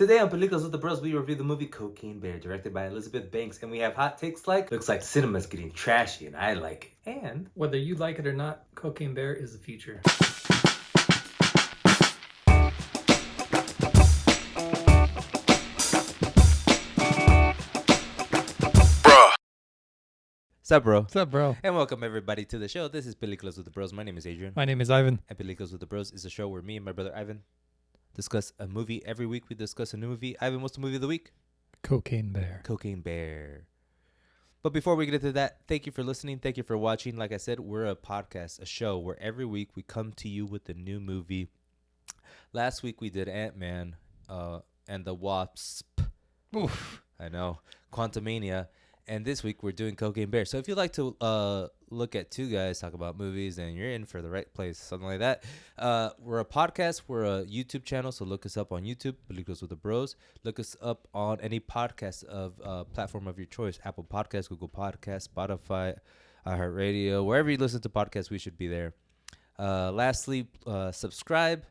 Today on Peliculas with the Bros, we review the movie Cocaine Bear, directed by Elizabeth Banks, and we have hot takes like, looks like cinema's getting trashy, and I like it. And whether you like it or not, Cocaine Bear is the future. Sup, bro? What's up, bro? And welcome everybody to the show. This is Peliculas with the Bros. My name is Adrian. My name is Ivan. And Peliculas with the Bros is a show where me and my brother Ivan discuss a movie. Every week we discuss a new movie. Ivan, what's the movie of the week? Cocaine Bear. Cocaine Bear. But before we get into that, thank you for listening. Thank you for watching. Like I said, we're a podcast, a show where every week we come to you with a new movie. Last week we did Ant-Man and the Wasp. Oof. I know. Quantumania. And this week we're doing Cocaine Bear. So if you like to look at two guys talk about movies, then you're in for the right place. Something like that. We're a podcast. We're a YouTube channel. So look us up on YouTube. Peliculas with the Bros. Look us up on any podcast of platform of your choice. Apple Podcasts, Google Podcasts, Spotify, iHeartRadio. Wherever you listen to podcasts, we should be there. Lastly, subscribe.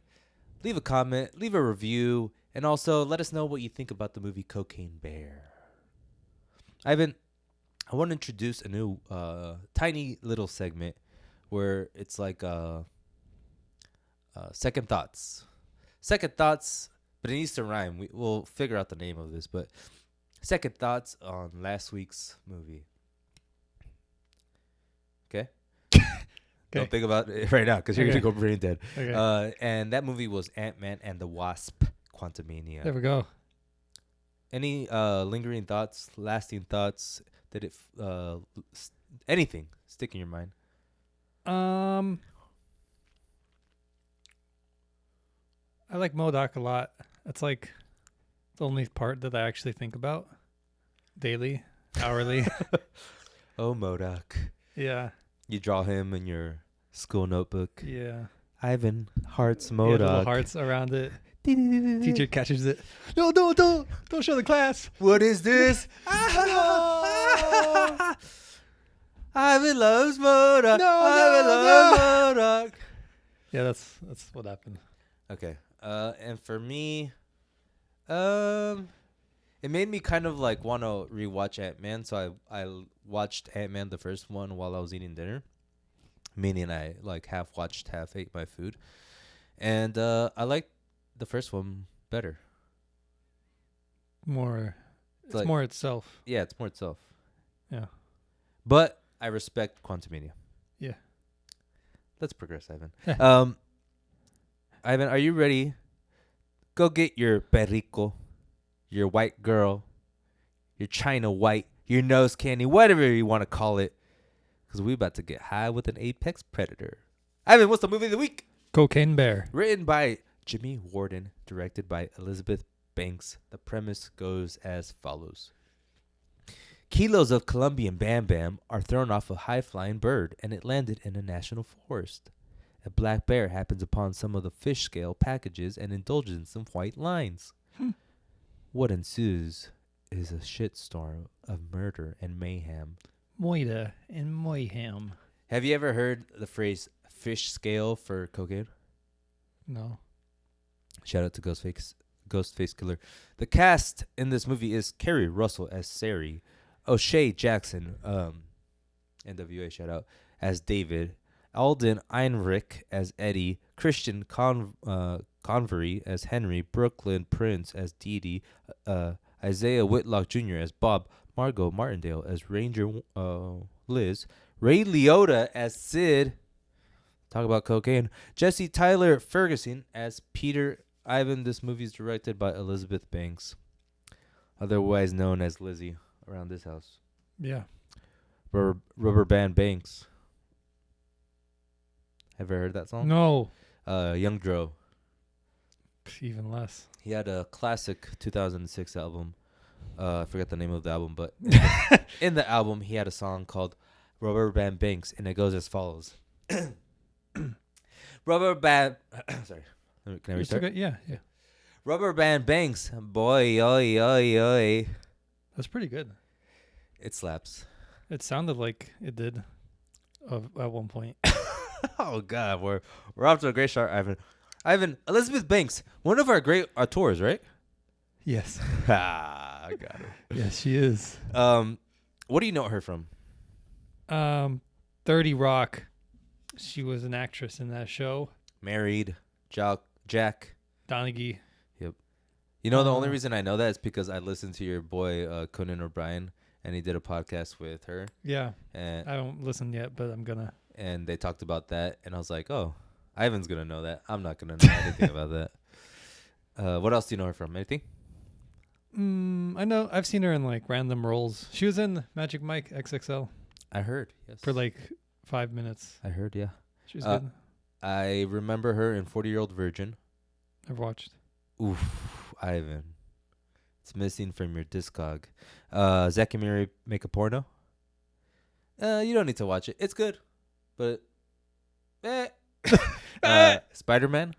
Leave a comment. Leave a review. And also let us know what you think about the movie Cocaine Bear. I want to introduce a new tiny little segment where it's like second thoughts. Second thoughts, but it needs to rhyme. We'll figure out the name of this, but second thoughts on last week's movie. Okay? Don't think about it right now because you're going to go brain dead. Okay. And that movie was Ant-Man and the Wasp, Quantumania. There we go. Any lingering thoughts, lasting thoughts? Did it anything stick in your mind? I like MODOK a lot. That's like the only part that I actually think about daily, hourly. Oh, MODOK. Yeah. You draw him in your school notebook. Yeah. Ivan hearts Yeah, MODOK. little hearts around it. Teacher catches it. No, don't show the class. What is this? Ivan loves MODOK. Ivan loves MODOK. Yeah, that's what happened. Okay. And for me, it made me kind of like want to rewatch Ant-Man. So I watched Ant-Man, the first one, while I was eating dinner. Meaning I like half watched, half ate my food. And I liked the first one better. It's like, more itself. Yeah, it's more itself. Yeah. But I respect Quantumania. Yeah. Let's progress, Ivan. Ivan, are you ready? Go get your perico, your white girl, your China white, your nose candy, whatever you want to call it. Because we're about to get high with an apex predator. Ivan, what's the movie of the week? Cocaine Bear. Written by Jimmy Warden, directed by Elizabeth Banks. The premise goes as follows. Kilos of Colombian Bam Bam are thrown off a high-flying bird, and it landed in a national forest. A black bear happens upon some of the fish scale packages and indulges in some white lines. What ensues is a shitstorm of murder and mayhem. Moida and Moyham. Have you ever heard the phrase fish scale for cocaine? No. Shout out to Ghostface Killer. The cast in this movie is Kerry Russell as Sari, O'Shea Jackson, NWA shout out, as David, Alden Einrich as Eddie, Christian Convery as Henry, Brooklyn Prince as Dee Dee, Isaiah Whitlock Jr. as Bob, Margot Martindale as Ranger Liz, Ray Liotta as Sid, talk about cocaine, Jesse Tyler Ferguson as Peter. Ivan, this movie is directed by Elizabeth Banks, otherwise known as Lizzie around this house. Yeah. Rubber Band Banks. Ever heard that song? No. Young Dro. Even less. He had a classic 2006 album. I forget the name of the album, but in the album, he had a song called Rubber Band Banks, and it goes as follows. Rubber Band... Sorry. Can I restart? Yeah. Rubber Band Banks. Boy, oi, oi, oi. That's pretty good. It slaps. It sounded like it did at one point. Oh, God. We're off to a great start, Ivan. Elizabeth Banks, one of our great tours, right? Yes. I got her. Yes, she is. What do you know her from? 30 Rock. She was an actress in that show. Married, Jack. Donaghy. Yep. You know, the only reason I know that is because I listened to your boy Conan O'Brien, and he did a podcast with her. Yeah. And I haven't listened yet, but I'm gonna. And they talked about that, and I was like, oh, Ivan's gonna know that. I'm not gonna know anything about that. What else do you know her from? Anything? I know. I've seen her in like random roles. She was in Magic Mike XXL I heard. Yes. for like 5 minutes. I heard. Yeah. She was good. I remember her in 40-Year-Old Virgin. I've watched. Oof, Ivan. It's missing from your discog. Zack and Miri Make a Porno. You don't need to watch it. It's good, but Spider-Man.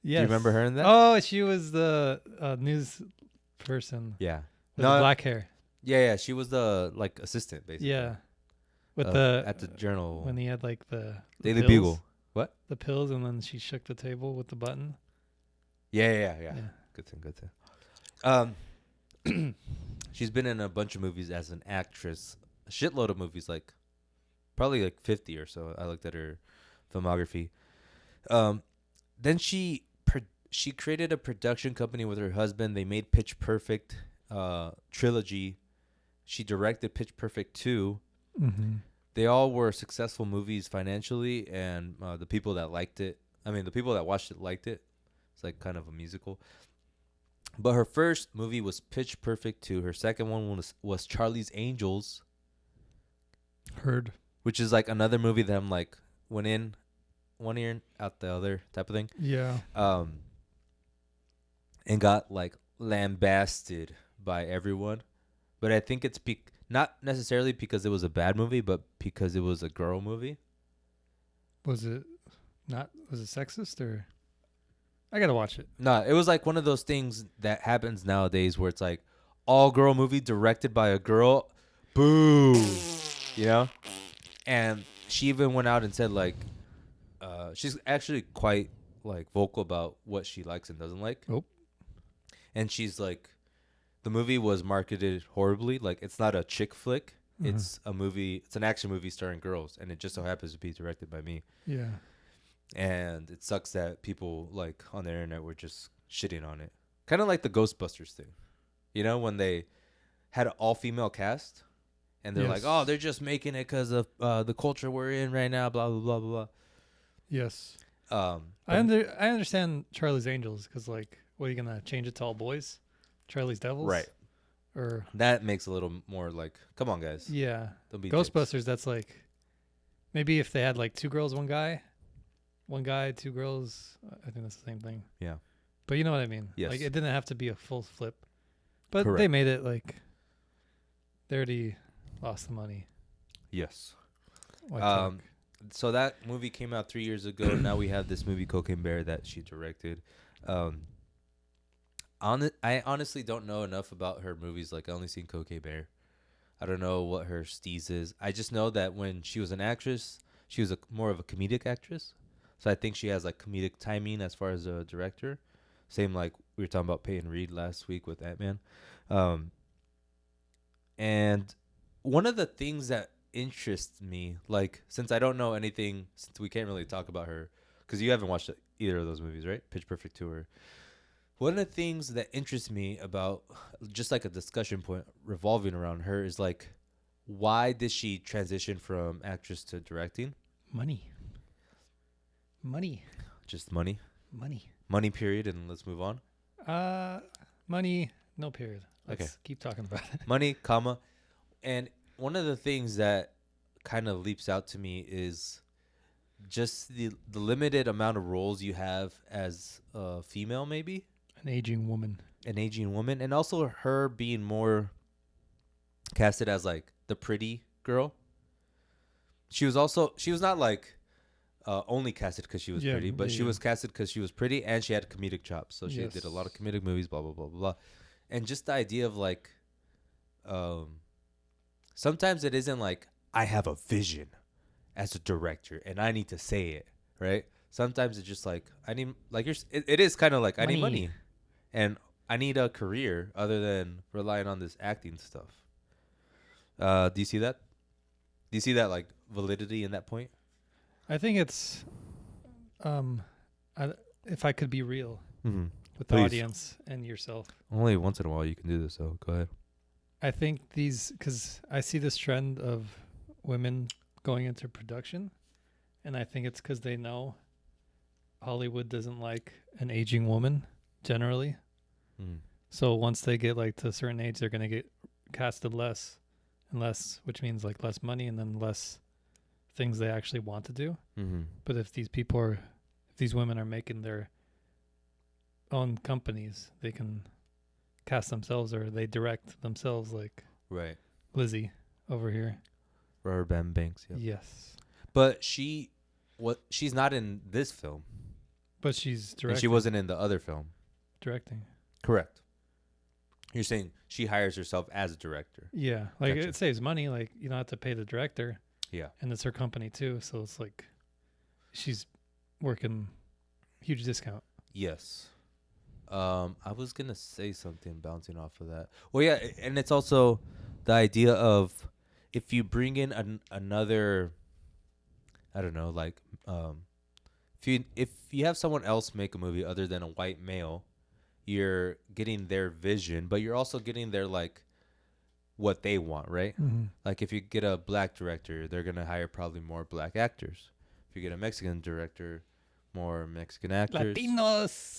Yes. Do you remember her in that? Oh, she was the news person Yeah. with the black hair. Yeah. She was the like assistant, basically. Yeah. With at the journal when he had like the Daily pills, Bugle. What? The pills, and then she shook the table with the button. Yeah. Good thing. She's been in a bunch of movies as an actress. A shitload of movies, like probably like 50 or so. I looked at her filmography. Then she created a production company with her husband. They made Pitch Perfect trilogy. She directed Pitch Perfect 2. Mm-hmm. They all were successful movies financially, and the people that watched it liked it. It's like kind of a musical. But her first movie was Pitch Perfect 2. Her second one was Charlie's Angels. Heard. Which is like another movie that I'm like, went in one ear and out the other type of thing. Yeah. And got like lambasted by everyone. But I think it's not necessarily because it was a bad movie, but because it was a girl movie. Was it sexist or? I gotta watch it. No, it was like one of those things that happens nowadays where it's like all girl movie directed by a girl. Boo. You know? And she even went out and said like, she's actually quite like vocal about what she likes and doesn't like. Oh. And she's like, the movie was marketed horribly. Like, it's not a chick flick. Mm-hmm. It's a movie. It's an action movie starring girls, and it just so happens to be directed by me. Yeah. And it sucks that people like on the internet were just shitting on it. Kind of like the Ghostbusters thing. You know, when they had an all-female cast, and they're like, oh, they're just making it because of the culture we're in right now, blah, blah, blah, blah, blah. Yes. I understand Charlie's Angels because, like, what are you going to change it to all boys? Charlie's Devils? Right. Or that makes a little more like, come on, guys. Yeah. Don't be Ghostbusters, dicks. That's like, maybe if they had like 2 girls, 1 guy, 1 guy, 2 girls, I think that's the same thing. Yeah. But you know what I mean? Yes. Like, it didn't have to be a full flip. But Correct. They made it like, they already lost the money. Yes. So that movie came out 3 years ago. Now we have this movie Cocaine Bear that she directed. I honestly don't know enough about her movies. Like, I only seen Cocaine Bear. I don't know what her steez is. I just know that when she was an actress, she was more of a comedic actress. So I think she has like comedic timing as far as a director. Same like we were talking about Peyton Reed last week with Ant-Man. And one of the things that interests me, like, since I don't know anything, since we can't really talk about her, because you haven't watched either of those movies, right? Pitch Perfect 2 or... One of the things that interests me about just like a discussion point revolving around her is like, why did she transition from actress to directing? Money. Just money. Money, period, and let's move on. Money, no period. Let's keep talking about it. Money, comma. And one of the things that kind of leaps out to me is just the limited amount of roles you have as a female, maybe. An aging woman, and also her being more casted as like the pretty girl. She was not like only casted because she was pretty, but she was casted because she was pretty and she had comedic chops. So she did a lot of comedic movies, blah, blah, blah, blah, blah. And just the idea of like, sometimes it isn't like, I have a vision as a director and I need to say it, right? Sometimes it's just like, I need, like, it is kind of like, I need money. And I need a career other than relying on this acting stuff. Do you see that? Do you see that like validity in that point? I think it's um, I, if I could be real Mm-hmm. with the Please. audience and yourself. Only once in a while you can do this, so go ahead. I think because I see this trend of women going into production, and I think it's because they know Hollywood doesn't like an aging woman generally. Mm. So once they get like to a certain age, they're gonna get casted less and less, which means like less money and then less things they actually want to do. Mm-hmm. But if these women are making their own companies, they can cast themselves or they direct themselves, like Right. Lizzie over here. Rubber Band Banks. Yep. Yes, But she's not in this film, but she's and directing. she wasn't in the other film. Directing. Correct. You're saying she hires herself as a director. Yeah, like Gotcha. it saves money. Like you don't have to pay the director. Yeah. And it's her company too, so it's like she's working huge discount. Yes. I was gonna say something bouncing off of that. Well, yeah, and it's also the idea of if you bring in another, I don't know, like if you have someone else make a movie other than a white male, you're getting their vision, but you're also getting their like what they want, right? Mm-hmm. Like if you get a black director, they're gonna hire probably more black actors. If you get a Mexican director, more Mexican actors.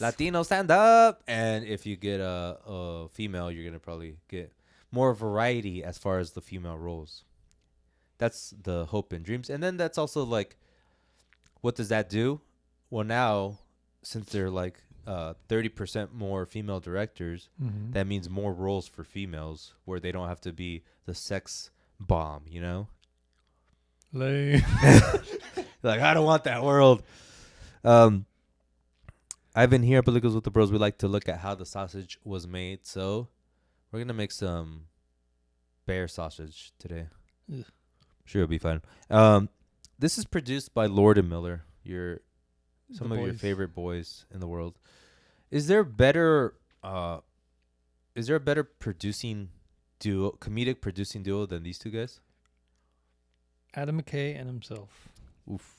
Latino stand up. And if you get a female, you're gonna probably get more variety as far as the female roles. That's the hope and dreams. And then that's also like, what does that do? Well, now since they're like 30% more female directors, Mm-hmm. that means more roles for females where they don't have to be the sex bomb, you know? Lay. Like, I don't want that world. I've been here at Peliculas with the Bros. We like to look at how the sausage was made. So we're going to make some bear sausage today. Ugh. Sure, it'll be fun. This is produced by Lord and Miller, some of your favorite boys in the world. Is there a better producing duo, comedic producing duo than these two guys? Adam McKay and himself. Oof.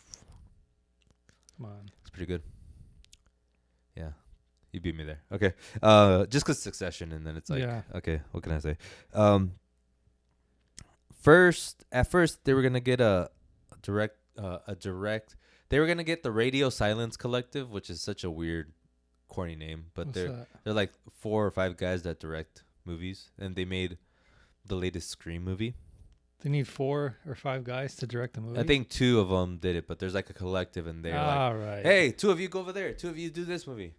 Come on. It's pretty good. Yeah. You beat me there. Okay. Just because Succession, and then it's like, Yeah. okay, what can I say? At first, they were going to get a direct, they were going to get the Radio Silence Collective, which is such a weird, corny name, but What's that? they're like 4 or 5 guys that direct movies, and they made the latest Scream movie. They need 4 or 5 guys to direct the movie. I think 2 of them did it, but there's like a collective, and they're like, right. hey, 2 of you go over there. 2 of you do this movie.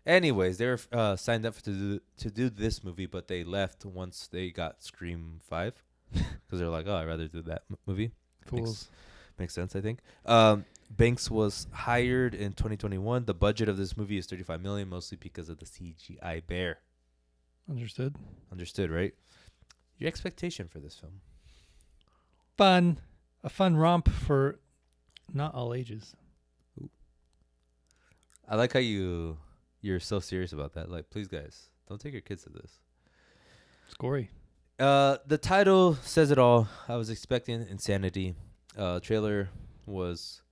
Anyways, they were signed up to do this movie, but they left once they got Scream 5 because they're like, oh, I'd rather do that movie. Fools. Makes sense, I think. Banks was hired in 2021. The budget of this movie is $35 million, mostly because of the CGI bear. Understood. Understood, right? Your expectation for this film? Fun. A fun romp for not all ages. I like how you're so serious about that. Like, please, guys, don't take your kids to this. It's gory. The title says it all. I was expecting insanity. Trailer was...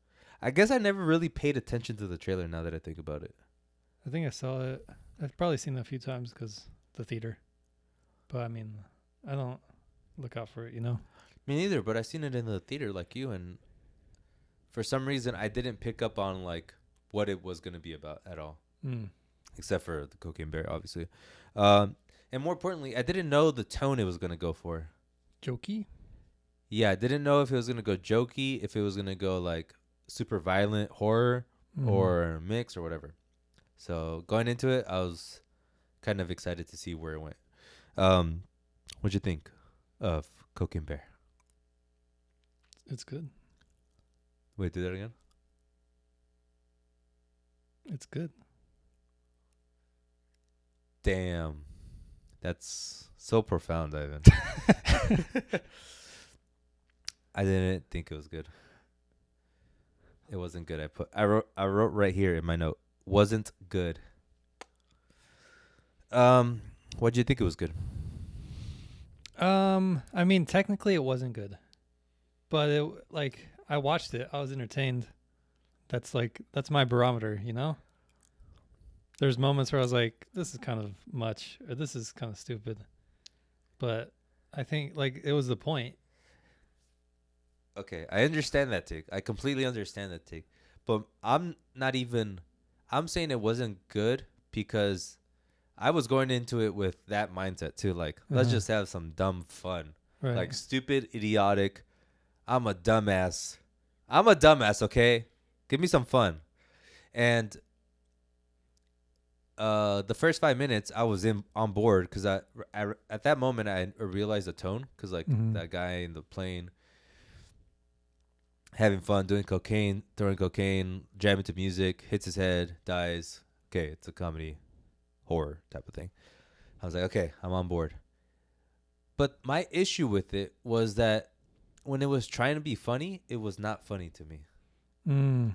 I guess I never really paid attention to the trailer now that I think about it. I think I saw it. I've probably seen it a few times because the theater. But, I mean, I don't look out for it, you know? Me neither, but I seen it in the theater like you, and for some reason I didn't pick up on like what it was going to be about at all. Except for the Cocaine Bear, obviously. And more importantly, I didn't know the tone it was going to go for. Jokey? Yeah, I didn't know if it was going to go jokey, if it was going to go like super violent horror or mix or whatever. So going into it, I was kind of excited to see where it went. What'd you think of Cocaine Bear? It's good. Wait, do that again? It's good. Damn. That's so profound, Ivan. I didn't think it was good. It wasn't good. I wrote right here in my note, wasn't good. What do you think it was good? I mean, technically it wasn't good, but it like I watched it. I was entertained. That's my barometer, you know? There's moments where I was like, this is kind of much or this is kind of stupid. But I think like it was the point. Okay, I understand that take. I completely understand that take. But I'm not even. I'm saying it wasn't good because I was going into it with that mindset too. Like, let's Uh-huh. just have some dumb fun. Right. Like, stupid, idiotic. I'm a dumbass. I'm a dumbass, okay? Give me some fun. And the first 5 minutes, I was on board because I at that moment, I realized the tone because, like, Mm-hmm. that guy in the plane having fun, doing cocaine, throwing cocaine, jamming to music, hits his head, dies. Okay, it's a comedy horror type of thing. I was like, okay, I'm on board. But my issue with it was that when it was trying to be funny, it was not funny to me, Mm.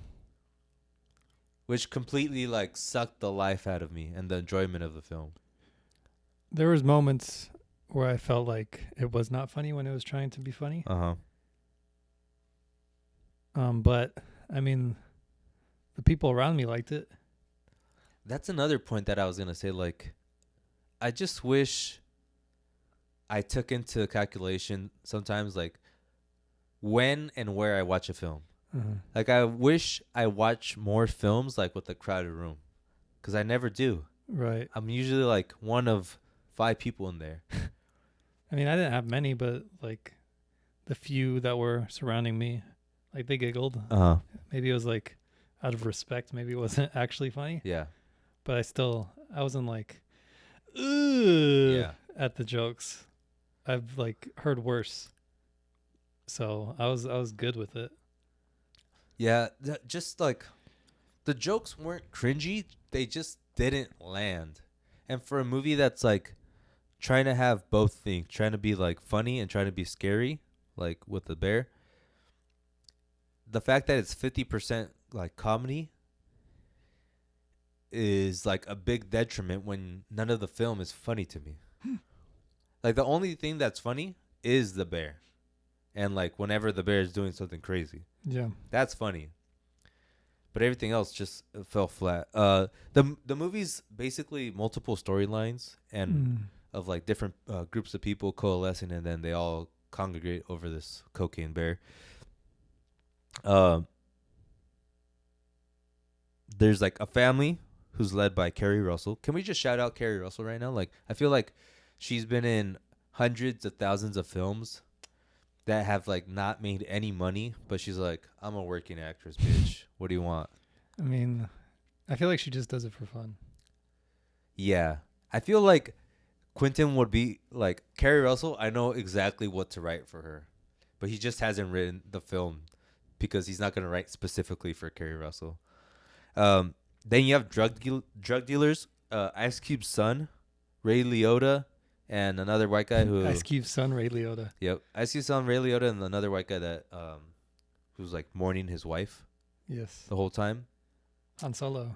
which completely like sucked the life out of me and the enjoyment of the film. There was moments where I felt like it was not funny when it was trying to be funny. Uh-huh. But I mean, the people around me liked it. That's another point that I was going to say. Like, I just wish I took into calculation sometimes, like, when and where I watch a film. Uh-huh. Like, I wish I watch more films, like, with a crowded room. Because I never do. Right. I'm usually, like, one of 5 people in there. I mean, I didn't have many, but like the few that were surrounding me, like they giggled. Uh-huh. Maybe it was like out of respect. Maybe it wasn't actually funny, Yeah. but I wasn't like, ugh, Yeah. at the jokes. I've like heard worse. So I was good with it. Yeah. Just, like, the jokes weren't cringy. They just didn't land. And for a movie that's, like, trying to have both things, trying to be, like, funny and trying to be scary, like, with the bear, the fact that it's 50%, like, comedy is, like, a big detriment when none of the film is funny to me. Like, the only thing that's funny is the bear. And, like, whenever the bear is doing something crazy. Yeah. That's funny. But everything else just fell flat. The movie's basically multiple storylines and Mm. of, like, different groups of people coalescing, and then they all congregate over this cocaine bear. There's, like, a family who's led by Kerry Russell. Can we just shout out Kerry Russell right now? Like, I feel like she's been in hundreds of thousands of films that have, like, not made any money, but she's like, I'm a working actress, bitch. What do you want? I mean, I feel like she just does it for fun. Yeah. I feel like Quentin would be like, Kerry Russell, I know exactly what to write for her. But he just hasn't written the film because he's not going to write specifically for Kerry Russell. Then you have drug dealers, Ice Cube's son, Ray Liotta, and another white guy who... Ice Cube's son, Ray Liotta. Yep. Ice Cube's son, Ray Liotta, and another white guy that who's, like, mourning his wife Yes. the whole time. Han Solo.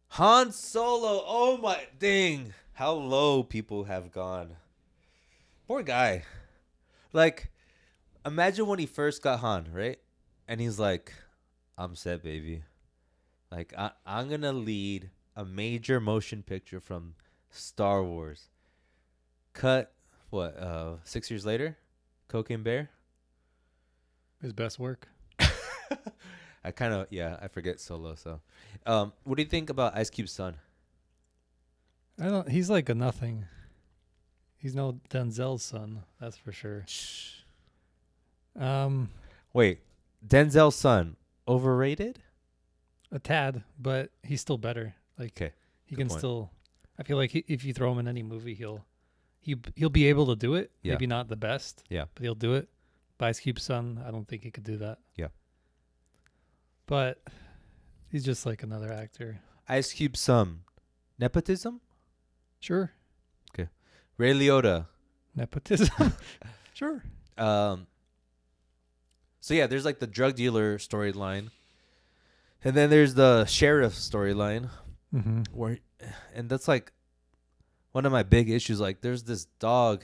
Han Solo. Oh, my... Dang. How low people have gone. Poor guy. Like, imagine when he first got Han, right? And he's like, I'm set, baby. Like, I'm going to lead a major motion picture from Star Wars. Cut, what, 6 years later? Cocaine Bear? His best work. I kind of, yeah, I forget Solo, so. What do you think about Ice Cube's son? He's like a nothing. He's no Denzel's son, that's for sure. Wait, Denzel's son, overrated? A tad, but he's still better. Like, Okay, he good can point. still. I feel like if you throw him in any movie, he'll be able to do it. Yeah. Maybe not the best. Yeah. But he'll do it. But Ice Cube's son, I don't think he could do that. Yeah. But he's just like another actor. Ice Cube's son, nepotism? Sure. Ray Liotta. Nepotism. Sure. So yeah, there's, like, the drug dealer storyline, and then there's the sheriff storyline, Mm-hmm. where, and that's, like, one of my big issues. Like, there's this dog.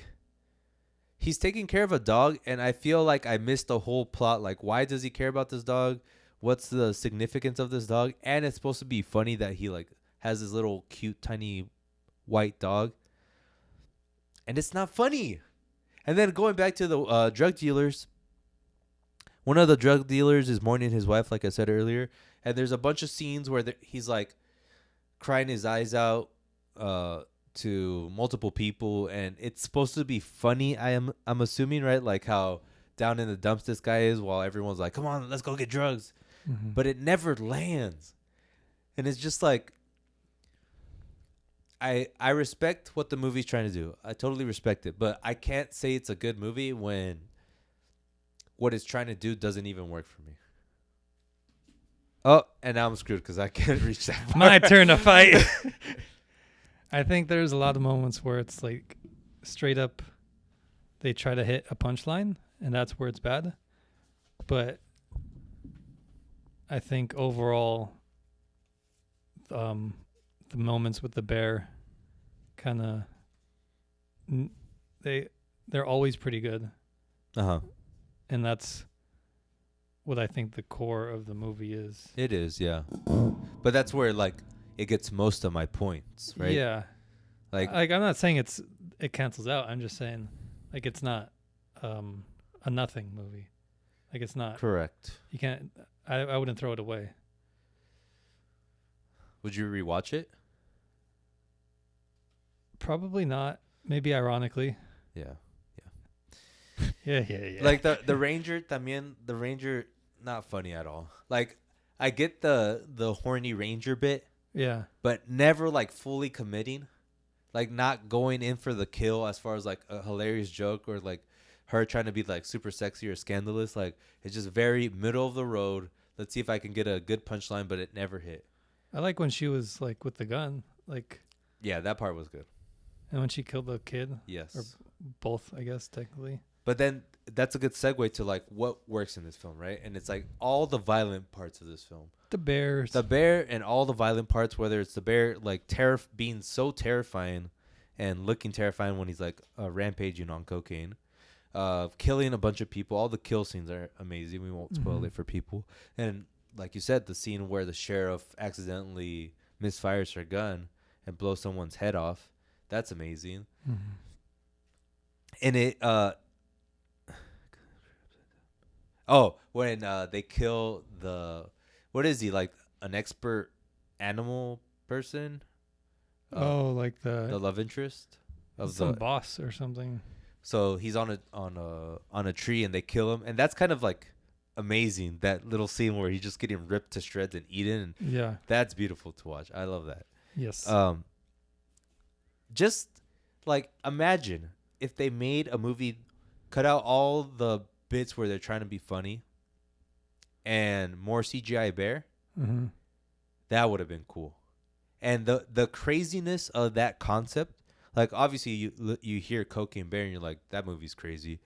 He's taking care of a dog, and I feel like I missed the whole plot. Like, why does he care about this dog? What's the significance of this dog? And it's supposed to be funny that he like has this little cute tiny white dog, and it's not funny. And then going back to the drug dealers, one of the drug dealers is mourning his wife, like I said earlier, and there's a bunch of scenes where he's like crying his eyes out to multiple people, and it's supposed to be funny. I'm assuming, right? Like how down in the dumps this guy is, while everyone's like, "Come on, let's go get drugs," but it never lands, and it's just like I respect what the movie's trying to do. I totally respect it, but I can't say it's a good movie when what it's trying to do doesn't even work for me. Oh, and now I'm screwed because I can't reach that far. My turn to fight. I think there's a lot of moments where it's like straight up they try to hit a punchline, and that's where it's bad. But I think overall, the moments with the bear kind of they're always pretty good. Uh-huh. And that's what I think the core of the movie is. It is, yeah. But that's where like it gets most of my points, right? Yeah. Like I'm not saying it cancels out. I'm just saying like it's not a nothing movie. Like it's not correct. You can't I wouldn't throw it away. Would you rewatch it? Probably not. Maybe ironically. Yeah. Yeah. Like the Ranger, también the Ranger, not funny at all. Like I get the horny Ranger bit, yeah, but never like fully committing, like not going in for the kill as far as like a hilarious joke or like her trying to be like super sexy or scandalous. Like it's just very middle of the road. Let's see if I can get a good punchline, but it never hit. I like when she was like with the gun, like Yeah, that part was good. and when she killed the kid. Yes. Or both, I guess technically. But then that's a good segue to like what works in this film, right? And it's like all the violent parts of this film. The bears. The bear and all the violent parts, whether it's the bear like being so terrifying and looking terrifying when he's like rampaging on cocaine, killing a bunch of people. All the kill scenes are amazing. We won't spoil it for people. And like you said, the scene where the sheriff accidentally misfires her gun and blows someone's head off, that's amazing. And it when they kill what is he, like an expert animal person? Like the love interest of some the boss or something. So he's on a tree and they kill him, and that's kind of like amazing. That little scene where he's just getting ripped to shreds and eaten. And Yeah. that's beautiful to watch. I love that. Yes. Just like imagine if they made a movie, cut out all the bits where they're trying to be funny, and more CGI bear. That would have been cool. And the craziness of that concept, like obviously you hear Cocaine Bear and you're like, that movie's crazy,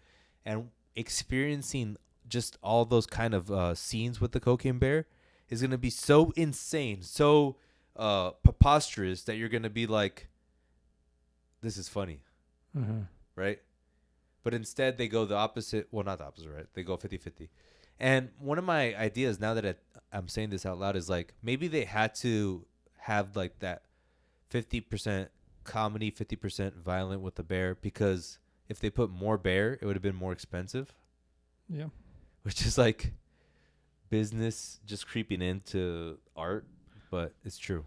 and experiencing just all those kind of scenes with the Cocaine Bear is gonna be so insane, so preposterous that you're gonna be like, this is funny, right? But instead they go the opposite. Well, not the opposite, right? They go 50-50. And one of my ideas now that I'm saying this out loud is like maybe they had to have like that 50% comedy, 50% violent with the bear, because if they put more bear, it would have been more expensive. Yeah. Which is like business just creeping into art, but it's true.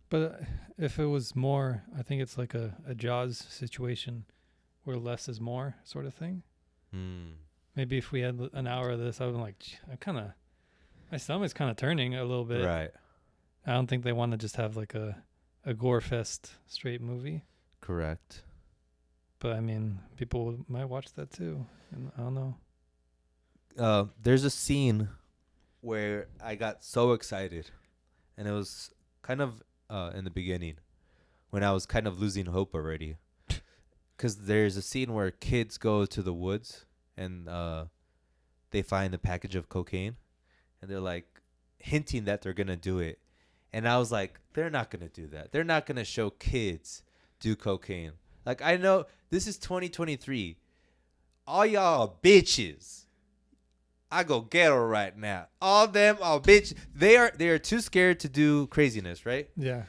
But if it was more, I think it's like a Jaws situation where less is more sort of thing. Maybe if we had an hour of this, I would have been like, my stomach's kind of turning a little bit. Right. I don't think they want to just have like a gore fest straight movie. Correct. But I mean, people might watch that too. And I don't know. There's a scene where I got so excited, and it was kind of in the beginning when I was kind of losing hope already. Because there's a scene where kids go to the woods and they find a package of cocaine, and they're like hinting that they're going to do it. And I was like, they're not going to do that. They're not going to show kids do cocaine. Like, I know this is 2023. All y'all bitches. I go ghetto right now. All them are bitch. They are too scared to do craziness, right? Yeah.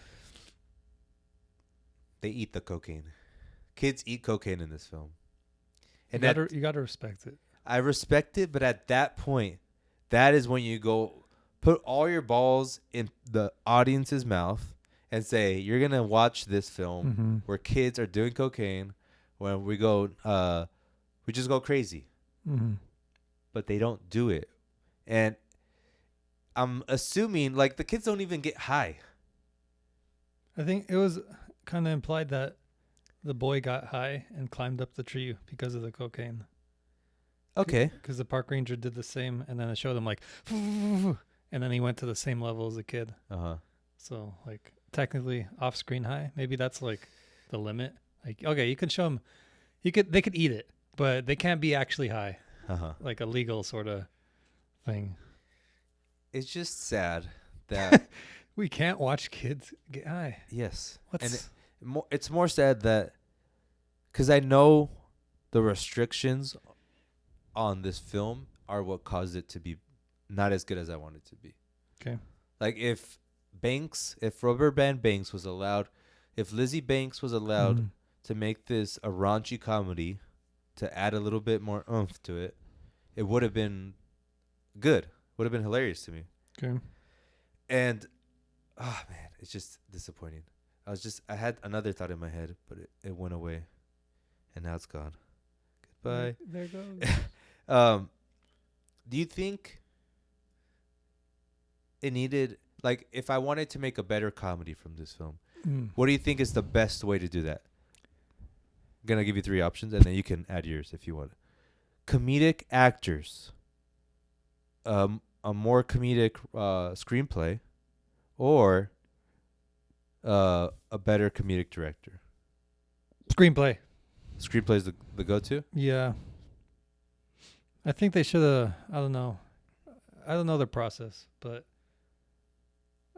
They eat the cocaine. Kids eat cocaine in this film. You And you gotta respect it. I respect it, but at that point, that is when you go put all your balls in the audience's mouth and say, you're going to watch this film Mm-hmm. where kids are doing cocaine when we just go crazy. Mm-hmm. But they don't do it. And I'm assuming, like, the kids don't even get high. I think it was kind of implied that the boy got high and climbed up the tree because of the cocaine. Okay. Because the park ranger did the same, and then it showed him like, and then he went to the same level as a kid. Uh-huh. So like technically off-screen high. Maybe that's like the limit. Like, okay, you can show them, they could eat it, but they can't be actually high. Uh-huh. Like a legal sort of thing. It's just sad that We can't watch kids get high. yes. What's And it's more sad that because I know the restrictions on this film are what caused it to be not as good as I wanted it to be. okay? Like if Rubber Band Banks was allowed, if Lizzie Banks was allowed Mhm. to make this a raunchy comedy to add a little bit more oomph to it, it would have been good. Would have been hilarious to me. Okay. And oh man, it's just disappointing. I had another thought in my head, but it went away. And now it's gone. Goodbye. There it goes. Do you think it needed, like, if I wanted to make a better comedy from this film, what do you think is the best way to do that? I'm gonna give you 3 options, and then you can add yours if you want. Comedic actors, a more comedic screenplay, or a better comedic director. Screenplay. Screenplay is the go-to. Yeah. I think they should have. I don't know their process, but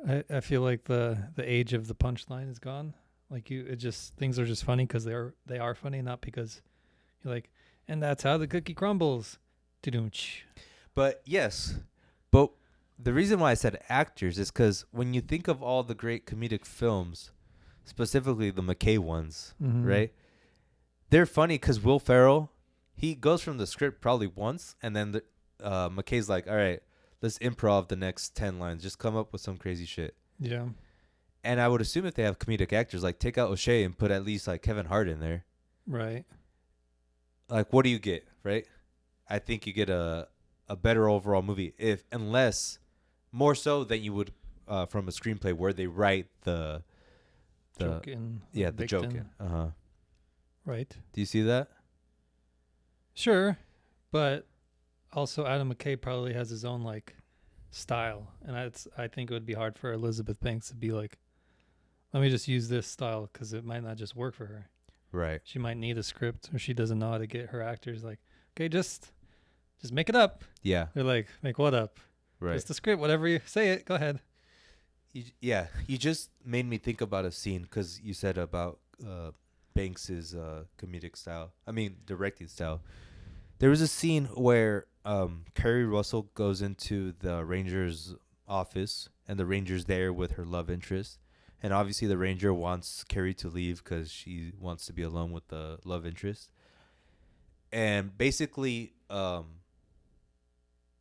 I feel like the age of the punchline is gone. Like things are just funny because they are funny, not because you're like, and that's how the cookie crumbles. Tudum-ch. But yes, but the reason why I said actors is because when you think of all the great comedic films, specifically the McKay ones, Mhm. right? They're funny because Will Ferrell, he goes from the script probably once, and then McKay's like, all right, let's improv the next 10 lines. Just come up with some crazy shit. Yeah. And I would assume if they have comedic actors, like take out O'Shea and put at least like Kevin Hart in there. Right. Like, what do you get, right? I think you get a better overall movie, unless more so than you would from a screenplay where they write the Joke in. the baked joke in. in. Uh-huh. Right. Do you see that? Sure, but also Adam McKay probably has his own like style, and I think it would be hard for Elizabeth Banks to be like, let me just use this style because it might not just work for her. Right. She might need a script, or she doesn't know how to get her actors like, okay, just make it up. Yeah. They're like, make what up? Right. It's the script. Whatever you say, it. Go ahead. You just made me think about a scene because you said about Banks's comedic style. I mean, directing style. There was a scene where Kerry Russell goes into the Ranger's office, and the Ranger's there with her love interest. And obviously the Ranger wants Kerry to leave because she wants to be alone with the love interest. And basically, the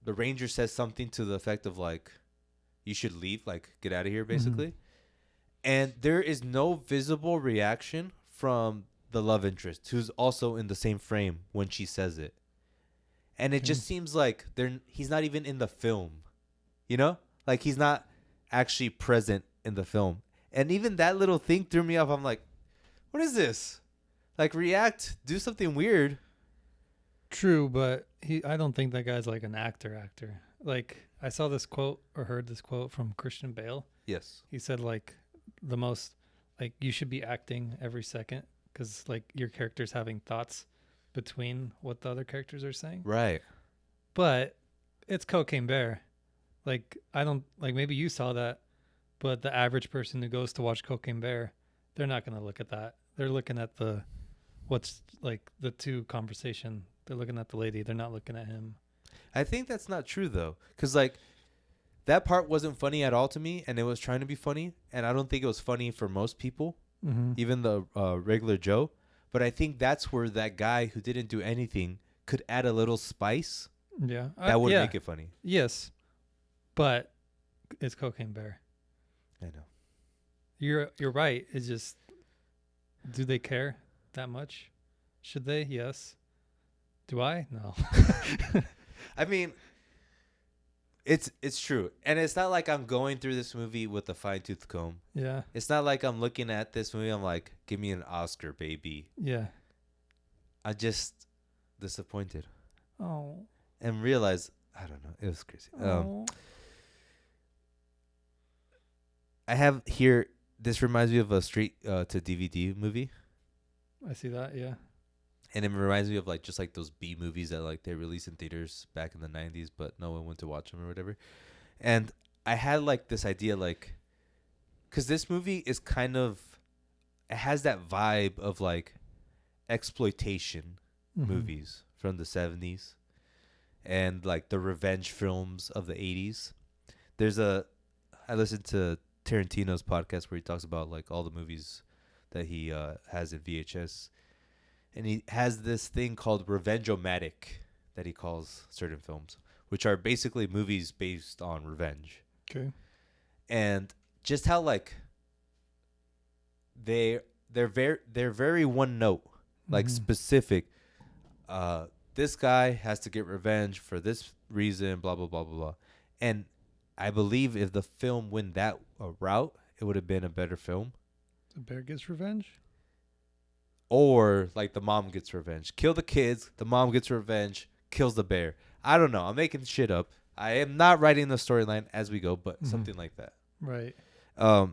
Ranger says something to the effect of like, you should leave, like get out of here, basically. And there is no visible reaction from the love interest, who's also in the same frame when she says it. And it just seems like he's not even in the film, you know? Like he's not actually present in the film. And even that little thing threw me off. I'm like, what is this? Like react, do something weird. True, but I don't think that guy's like an actor. Like I saw this quote or heard this quote from Christian Bale. Yes. He said like the most like you should be acting every second because like your character's having thoughts between what the other characters are saying. Right. But it's Cocaine Bear. Like I don't like maybe you saw that, but the average person who goes to watch Cocaine Bear, they're not gonna look at that. They're looking at what's like the two conversation. They're looking at the lady. They're not looking at him. I think that's not true though, because like that part wasn't funny at all to me, and it was trying to be funny, and I don't think it was funny for most people, even the regular Joe. But I think that's where that guy who didn't do anything could add a little spice. Yeah, That would make it funny. Yes, but it's Cocaine Bear. I know. You're right. It's just, do they care that much? Should they? Yes. Do I? No. I mean, it's true, and it's not like I'm going through this movie with a fine-tooth comb. Yeah. It's not like I'm looking at this movie. I'm like, give me an Oscar, baby. Yeah. I'm just disappointed. Oh. And realize, I don't know, it was crazy. Oh. I have here. This reminds me of a straight to DVD movie, I see that. Yeah. and it reminds me of like just like those B movies that like they released in theaters back in the '90s, but no one went to watch them or whatever. And I had like this idea, like, because this movie is kind of, it has that vibe of like exploitation movies from the '70s and like the revenge films of the '80s. I listened to Tarantino's podcast where he talks about like all the movies that he has in VHS, and he has this thing called Revenge-O-Matic that he calls certain films, which are basically movies based on revenge. Okay. And just how like they're very one note, like specific. This guy has to get revenge for this reason, blah blah blah blah blah. And I believe if the film went that route, it would have been a better film. The bear gets revenge? Or like the mom gets revenge. Kill the kids, the mom gets revenge, kills the bear. I don't know. I'm making shit up. I am not writing the storyline as we go, but something like that. Right. I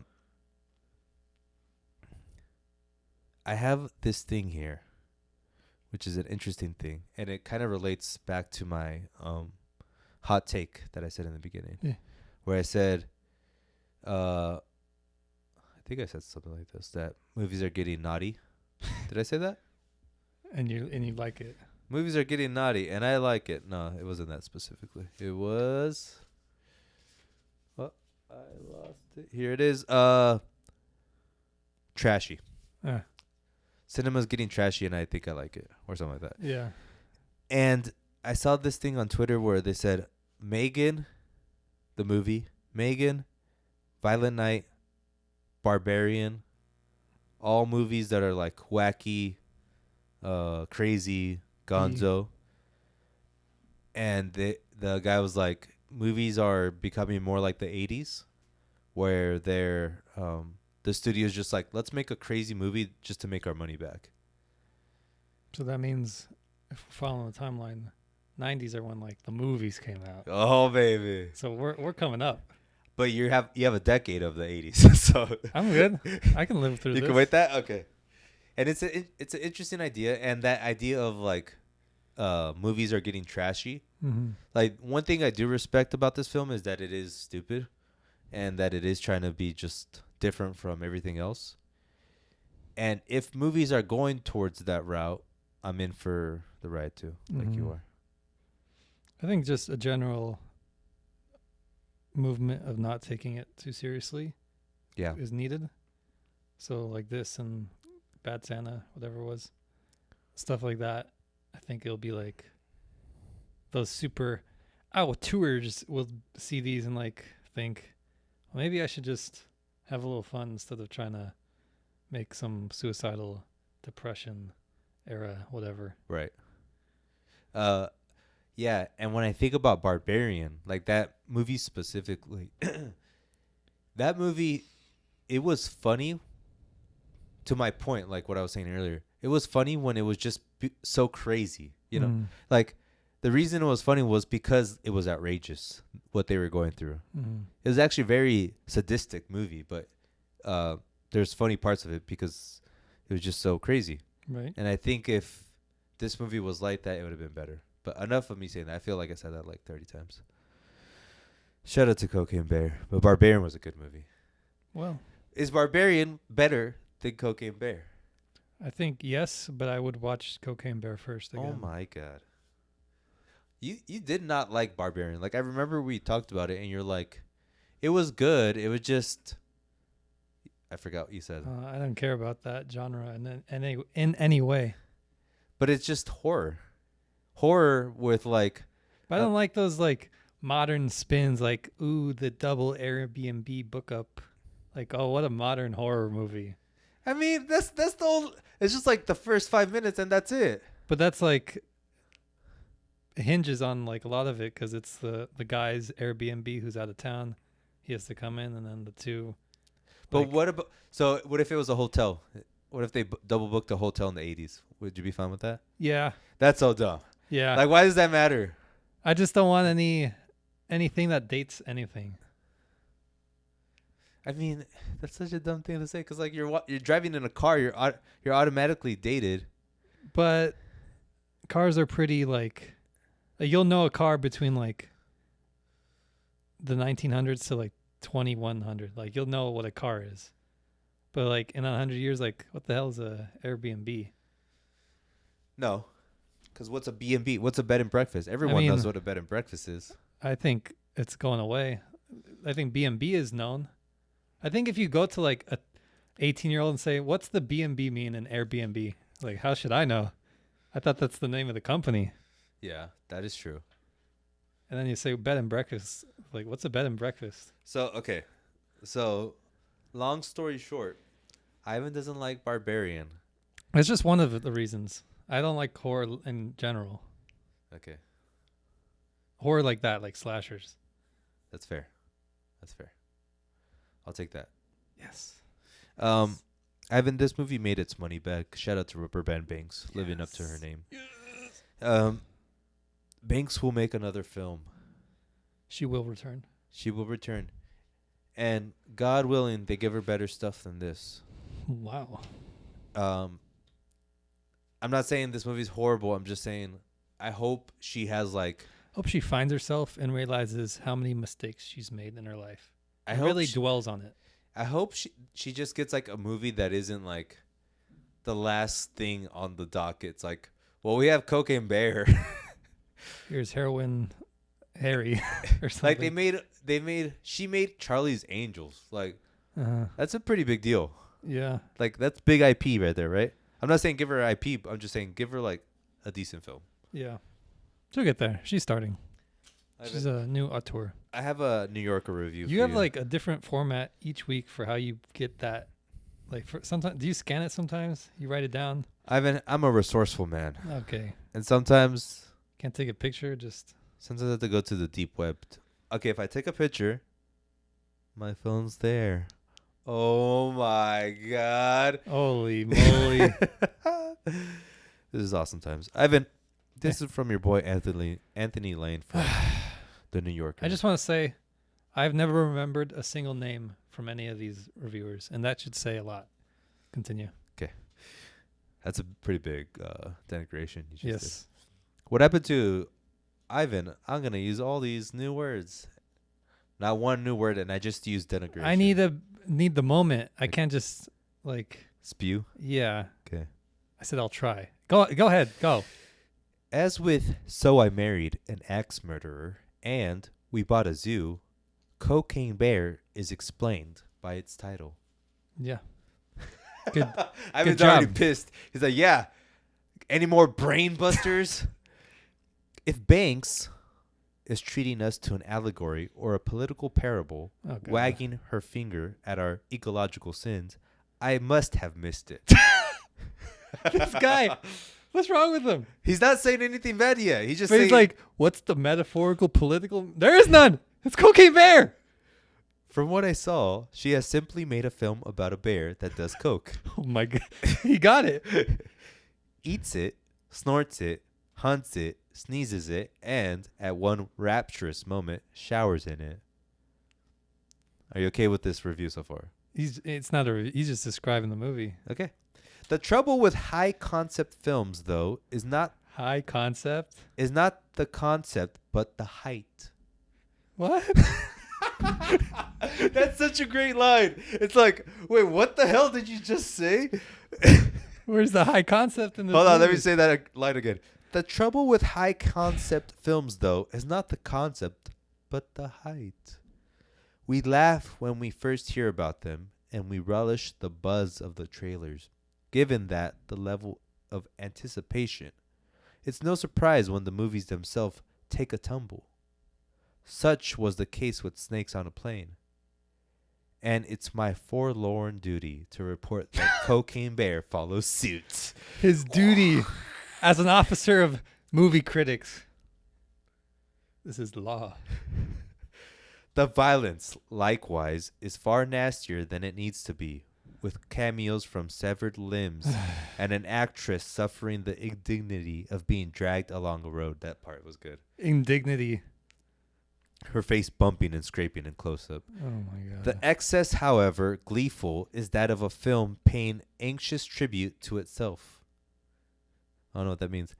have this thing here, which is an interesting thing, and it kind of relates back to my hot take that I said in the beginning, where I said, I think I said something like this, that movies are getting naughty. Did I say that? And you like it. Movies are getting naughty, and I like it. No, it wasn't that specifically. It was. Oh, I lost it. Here it is. Trashy. Cinema's getting trashy, and I think I like it, or something like that. Yeah. And I saw this thing on Twitter where they said Megan, the movie, Megan, Violent Night, Barbarian, all movies that are like wacky, crazy, gonzo. And the guy was like, movies are becoming more like the 80s, where they're the studio's just like, let's make a crazy movie just to make our money back. So that means if we're following the timeline, 90s are when like the movies came out. Oh baby. So we're coming up. But you have a decade of the 80s. So I'm good. I can live through this. You can wait that? Okay. And it's an interesting idea, and that idea of like movies are getting trashy. Like one thing I do respect about this film is that it is stupid and that it is trying to be just different from everything else. And if movies are going towards that route, I'm in for the ride too, like you are. I think just a general movement of not taking it too seriously is needed. So like this and Bad Santa, whatever it was, stuff like that, I think it'll be like those super tours will see these and like think, well, maybe I should just have a little fun instead of trying to make some suicidal depression era whatever. Right. Yeah, and when I think about Barbarian, like that movie specifically, that movie, it was funny to my point, like what I was saying earlier. It was funny when it was just so crazy, you know? Like, the reason it was funny was because it was outrageous, what they were going through. It was actually a very sadistic movie, but there's funny parts of it because it was just so crazy. Right. And I think if this movie was like that, it would have been better. But enough of me saying that. I feel like I said that like 30 times. Shout out to Cocaine Bear. But Barbarian was a good movie. Well, is Barbarian better than Cocaine Bear? I think yes, but I would watch Cocaine Bear first again. Oh my god. You did not like Barbarian. Like I remember we talked about it and you're like it was good. It was just I forgot what you said. I don't care about that genre in any way. But it's just horror. Horror with like But I don't like those like modern spins like ooh the double Airbnb book up. Like oh what a modern horror movie. I mean that's the old it's just like the first 5 minutes and that's it. But that's like hinges on like a lot of it because it's the guy's Airbnb who's out of town. He has to come in and then the two. But like, what about so what if it was a hotel? What if they double booked a hotel in the 80s? Would you be fine with that? Yeah. That's so dumb. Yeah. Like why does that matter? I just don't want anything that dates anything. I mean, that's such a dumb thing to say because like you're driving in a car, you're automatically dated. But cars are pretty like you'll know a car between like the 1900s to like 2100. Like you'll know what a car is. But like in 100 years, like what the hell is a Airbnb? No, because what's a B&B? What's a bed and breakfast? Everyone knows what a bed and breakfast is. I think it's going away. I think B&B is known. I think if you go to like a 18-year-old and say, "What's the B&B mean in Airbnb?" Like, how should I know? I thought that's the name of the company. Yeah, that is true. And then you say bed and breakfast. Like, what's a bed and breakfast? So, okay. So, long story short, Ivan doesn't like Barbarian. It's just one of the reasons. I don't like horror in general. Okay. Horror like that, like slashers. That's fair. That's fair. I'll take that. Yes. Ivan, this movie made its money back. Shout out to Rubber Band Banks, living up to her name. Yes. Banks will make another film. She will return. She will return. And God willing, they give her better stuff than this. Wow. I'm not saying this movie's horrible. I'm just saying I hope she has like... Hope she finds herself and realizes how many mistakes she's made in her life. I hope really dwells on it. I hope she just gets like a movie that isn't like the last thing on the docket. It's like, well, we have Cocaine Bear. Here's Heroin Harry or something. Like she made Charlie's Angels. Like that's a pretty big deal. Yeah. Like that's big IP right there, right? I'm not saying give her IP, but I'm just saying give her like a decent film. Yeah. She'll get there. She's starting. She's a new auteur. I have a New Yorker review. You have like a different format each week for how you get that. Like for sometimes, do you scan it sometimes? You write it down? I'm a resourceful man. Okay. And sometimes can't take a picture. Sometimes I have to go to the deep web. Okay, if I take a picture, my phone's there. Oh my god! Holy moly! This is awesome times. Ivan, this is from your boy Anthony Lane from the New Yorker. I just want to say, I've never remembered a single name from any of these reviewers, and that should say a lot. Continue. Okay, that's a pretty big denigration. You just yes. Did. What happened to Ivan? I'm gonna use all these new words. Not one new word, and I just used denigration. I need the moment. I can't just like spew. Yeah. Okay. I said I'll try. Go ahead. Go. As with So I Married an Axe Murderer and We Bought a Zoo, Cocaine Bear is explained by its title. Yeah. Good. Ivan's already pissed. He's like, yeah. Any more brain busters? If Banks is treating us to an allegory or a political parable, wagging her finger at our ecological sins, I must have missed it. This guy, what's wrong with him? He's not saying anything bad yet. He's like, what's the metaphorical political? There is none. It's Cocaine Bear. From what I saw, she has simply made a film about a bear that does coke. Oh my god, he got it. Eats it, snorts it, hunts it, sneezes it, and at one rapturous moment showers in it. Are you okay with this review so far? It's not a review. He's just describing the movie. Okay. The trouble with high concept films, though, is not the concept, but the height. What? That's such a great line. It's like, wait, what the hell did you just say? Where's the high concept in this Hold on, let me movie? say that line again. The trouble with high concept films, though, is not the concept, but the height. We laugh when we first hear about them, and we relish the buzz of the trailers, given that the level of anticipation. It's no surprise when the movies themselves take a tumble. Such was the case with Snakes on a Plane. And it's my forlorn duty to report that Cocaine Bear follows suit. His duty as an officer of movie critics. This is law. The violence, likewise, is far nastier than it needs to be, with cameos from severed limbs and an actress suffering the indignity of being dragged along a road. That part was good. Indignity. Her face bumping and scraping in close-up. Oh my god. The excess, however, gleeful, is that of a film paying anxious tribute to itself. I don't know what that means.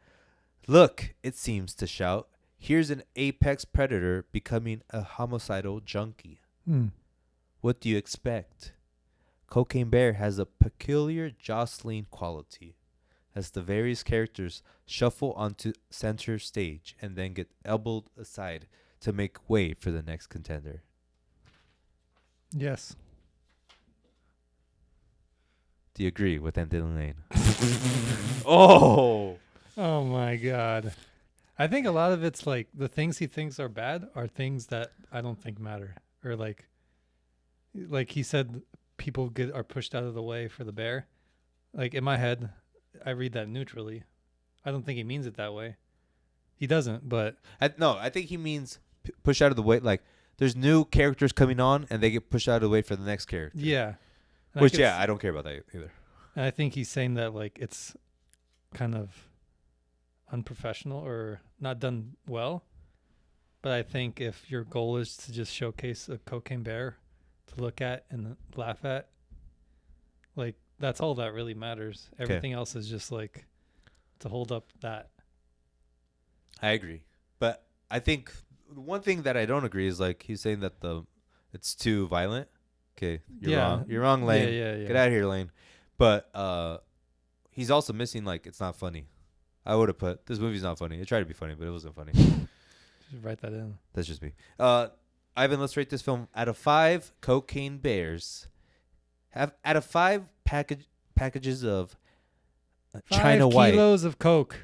Look, it seems to shout, here's an apex predator becoming a homicidal junkie. What do you expect? Cocaine Bear has a peculiar jostling quality, as the various characters shuffle onto center stage and then get elbowed aside to make way for the next contender. Yes. Do you agree with Anthony Lane? Oh! Oh my god. I think a lot of it's like the things he thinks are bad are things that I don't think matter. Or like he said, people are pushed out of the way for the bear. Like in my head, I read that neutrally. I don't think he means it that way. He doesn't, but I think he means push out of the way. Like, there's new characters coming on, and they get pushed out of the way for the next character. yeah. And Which, I don't care about that either. And I think he's saying that like it's kind of unprofessional or not done well. But I think if your goal is to just showcase a cocaine bear to look at and laugh at, like that's all that really matters. Everything else is just like to hold up that. I agree. But I think one thing that I don't agree is like he's saying that it's too violent. Okay, you're wrong. You're wrong, Lane. Yeah. Get out of here, Lane. But he's also missing like it's not funny. I would have put this movie's not funny. It tried to be funny, but it wasn't funny. Just write that in. That's just me. Ivan, let's rate this film out of 5 cocaine bears. Out of 5 packages of China 5 White. kilos of coke.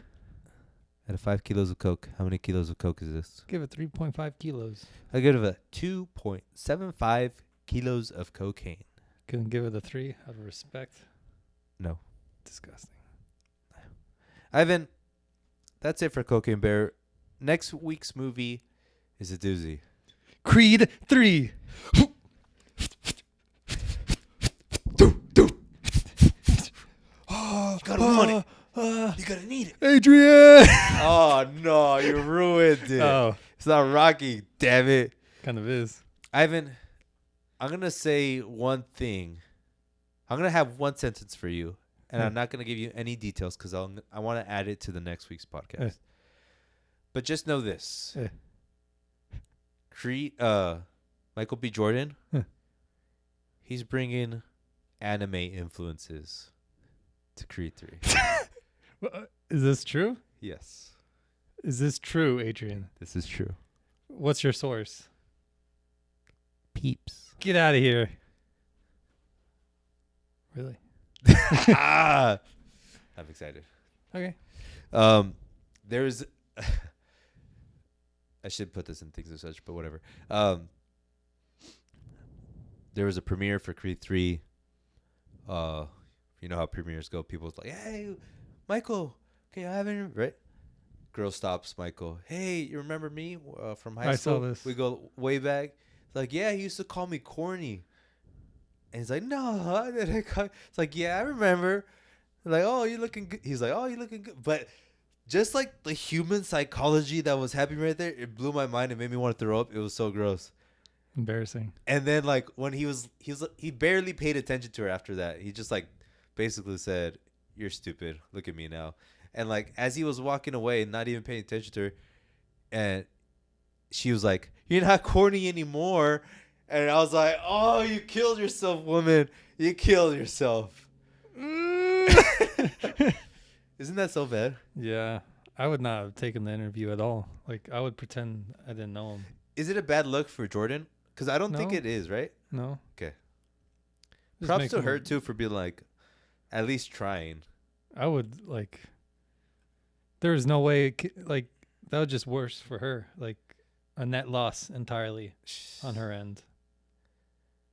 Out of 5 kilos of coke, how many kilos of coke is this? Give it 3.5 kilos. I give it a 2.75 kilos of cocaine. Couldn't give it a 3 out of respect. No. Disgusting. Ivan, that's it for Cocaine Bear. Next week's movie is a doozy. Creed 3. Oh, you gotta want it. You gotta need it. Adrian! Oh, no, you ruined it. Oh, It's not Rocky, damn it. kind of is. Ivan, I'm going to say one thing. I'm going to have one sentence for you, and I'm not going to give you any details because I want to add it to the next week's podcast. But just know this. Michael B. Jordan, he's bringing anime influences to Creed 3. Is this true? Yes, Is this true, Adrian? this is true. What's your source? Peeps. Get out of here. Really? I'm excited. Okay. There's I should put this in things and such, but whatever. There was a premiere for Creed 3. You know how premieres go. People's like, hey, Michael, okay, I haven't, right? Girl stops Michael. Hey, you remember me from high school? I saw this. We go way back. It's like, yeah, he used to call me corny. And he's like, no. It's like, yeah, I remember. Like, oh, you're looking good. He's like, oh, you're looking good. But just like the human psychology that was happening right there, it blew my mind. It made me want to throw up. It was so gross. Embarrassing. And then like when he barely paid attention to her after that. He just like basically said, you're stupid. Look at me now. And like as he was walking away and not even paying attention to her, and she was like, you're not corny anymore. And I was like, oh, you killed yourself, woman. You killed yourself. Isn't that so bad? Yeah, I would not have taken the interview at all. Like, I would pretend I didn't know him. Is it a bad look for Jordan? Because I don't think No. it is, right? No. Okay. Just Props make to him- her too for being like, at least trying. I would like. There's no way. Like, that was just worse for her. Like, a net loss entirely on her end.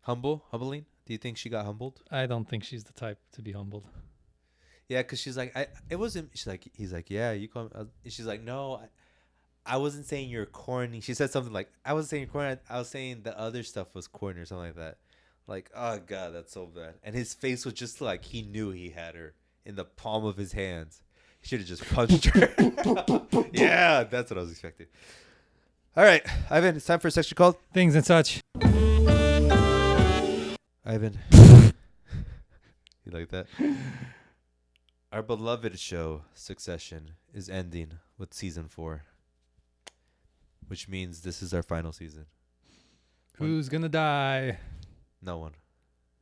Humbling? Do you think she got humbled? I don't think she's the type to be humbled. Yeah, because she's like, it wasn't. He's like, yeah, you call me. She's like, no, I wasn't saying you're corny. She said something like, I wasn't saying you're corny. I was saying the other stuff was corny or something like that. Like, oh god, that's so bad. And his face was just like he knew he had her in the palm of his hands. He should have just punched her. Yeah, that's what I was expecting. All right, Ivan, it's time for a section called Things and such. Ivan. You like that? Our beloved show, Succession, is ending with season 4. Which means this is our final season. Who's gonna die? No one.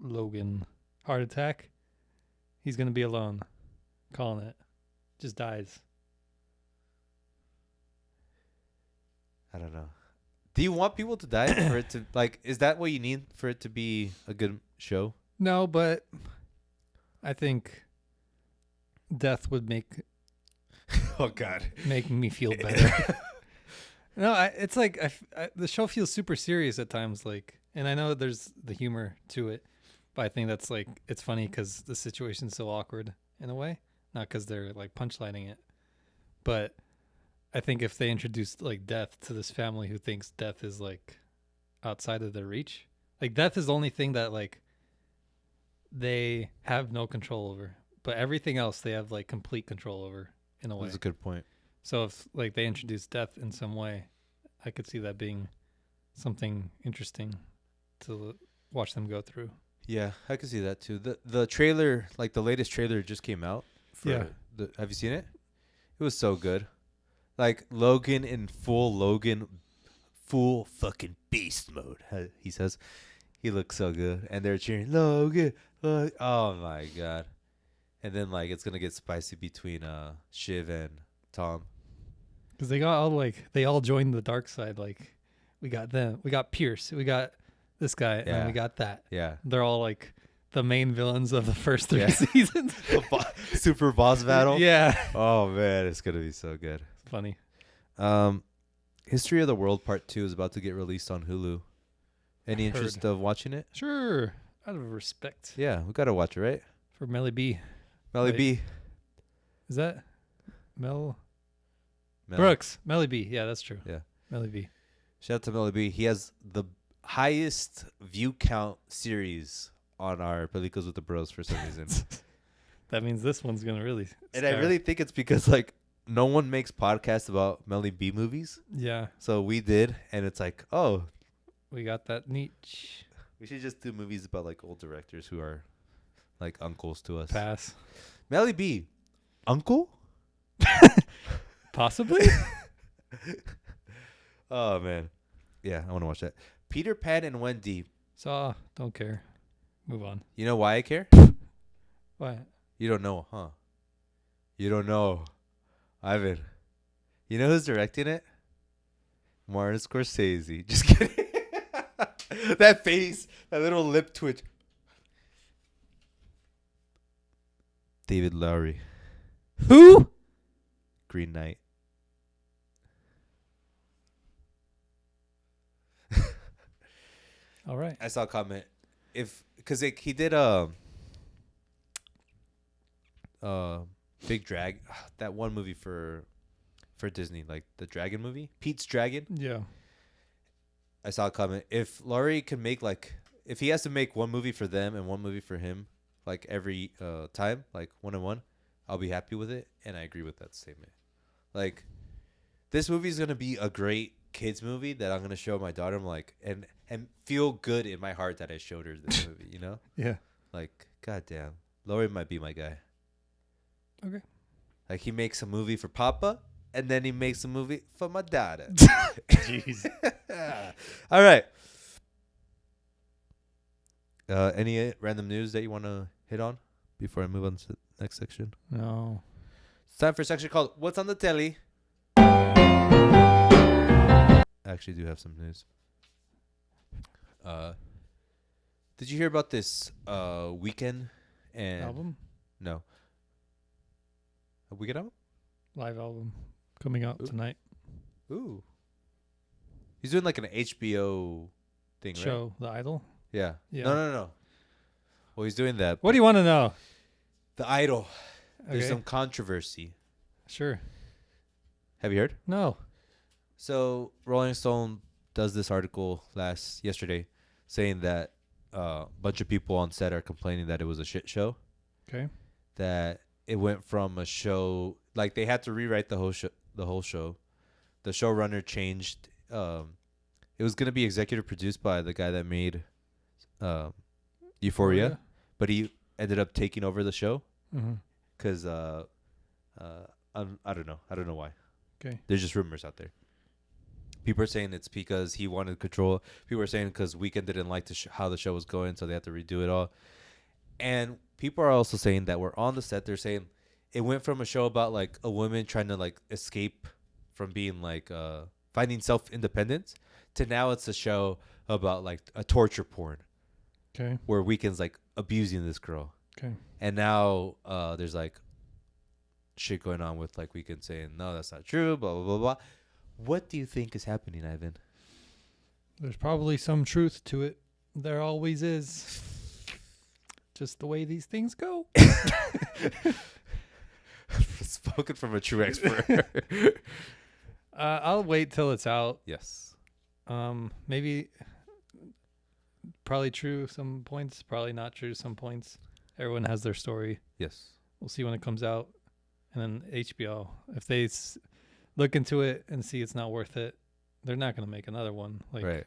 Logan. Heart attack. He's gonna be alone. Calling it. Just dies. I don't know. Do you want people to die for it to like? Is that what you need for it to be a good show? No, but I think death would make Oh God. me feel better. No, it's like the show feels super serious at times. Like, and I know there's the humor to it, but I think that's like it's funny because the situation's so awkward in a way, not because they're like punchlining it, but I think if they introduced like death to this family who thinks death is like outside of their reach, like death is the only thing that like they have no control over, but everything else they have like complete control over in a way. That's a good point. So if like they introduce death in some way, I could see that being something interesting to watch them go through. Yeah, I can see that too. The trailer, like the latest trailer, just came out. Yeah. Have you seen it? It was so good. Like Logan in full fucking beast mode. He says, he looks so good, and they're cheering Logan. Oh my god! And then like it's gonna get spicy between Shiv and Tom. Because they all joined the dark side. Like, we got them, we got Pierce, we got this guy, and then we got that. Yeah. They're all like the main villains of the first 3 seasons. Super boss battle. Yeah. Oh man, it's gonna be so good. It's funny. History of the World Part 2 is about to get released on Hulu. Any interest of watching it? Sure. Out of respect. Yeah, we gotta watch it, right? For Melly B. Melly B. Is that Mel? Brooks. Melly B. Yeah, that's true. Yeah. Melly B. Shout out to Melly B. He has the highest view count series on our Peliculas with the Bros for some reason. That means this one's gonna really. And I really think it's because like no one makes podcasts about Melly B movies. Yeah. So we did, and it's like, oh, we got that niche. We should just do movies about like old directors who are like uncles to us. Pass. Melly B, uncle? Possibly. Oh man, yeah, I want to watch that. Peter Pan and Wendy. Saw. Don't care. Move on. You know why I care? What? You don't know, huh? You don't know, Ivan. You know who's directing it? Martin Scorsese. Just kidding. That face, that little lip twitch. David Lowery. Who? Green Knight. All right. I saw a comment. Because he did Big Drag, that one movie for Disney, like the Dragon movie, Pete's Dragon. Yeah. I saw a comment. If Laurie can make if he has to make one movie for them and one movie for him, like every time, like 1 and 1, I'll be happy with it. And I agree with that statement. Like, this movie is gonna be a great kids movie that I'm gonna show my daughter. I'm like, and feel good in my heart that I showed her this movie. You know? Yeah. Like, goddamn, Laurie might be my guy. Okay. Like, he makes a movie for Papa, and then he makes a movie for my daughter. Jeez. All right. Any random news that you want to hit on before I move on to next section? No. It's time for a section called What's on the Telly. I actually do have some news. Did you hear about this Weekend and Album? No. A Weekend album? Live album coming out tonight. Ooh. He's doing like an HBO thing, right? Show, The Idol. Yeah. Yeah. No. Well, he's doing that. What do you want to know? The Idol. There's Okay. some controversy. Sure. Have you heard? No. So Rolling Stone does this article yesterday saying that a bunch of people on set are complaining that it was a shit show. Okay. That it went from a show, like they had to rewrite the whole show. The showrunner changed. It was gonna be executive produced by the guy that made Euphoria, but he ended up taking over the show because I don't know. I don't know why. Okay. There's just rumors out there. People are saying it's because he wanted control. People are saying because Weekend didn't like how the show was going, so they had to redo it all. And people are also saying that we're on the set. They're saying it went from a show about like a woman trying to like escape from being like finding self-independence to now it's a show about like a torture porn. Okay. Where Weekend's like abusing this girl. Okay. And now there's like shit going on with like Weekend saying no, that's not true. Blah blah blah blah. What do you think is happening, Ivan? There's probably some truth to it. There always is. Just the way these things go. Spoken from a true expert. I'll wait till it's out. Yes. Maybe probably true some points, probably not true some points. Everyone has their story. Yes. We'll see when it comes out. And then HBO, if they look into it and see it's not worth it, they're not going to make another one. Like, right.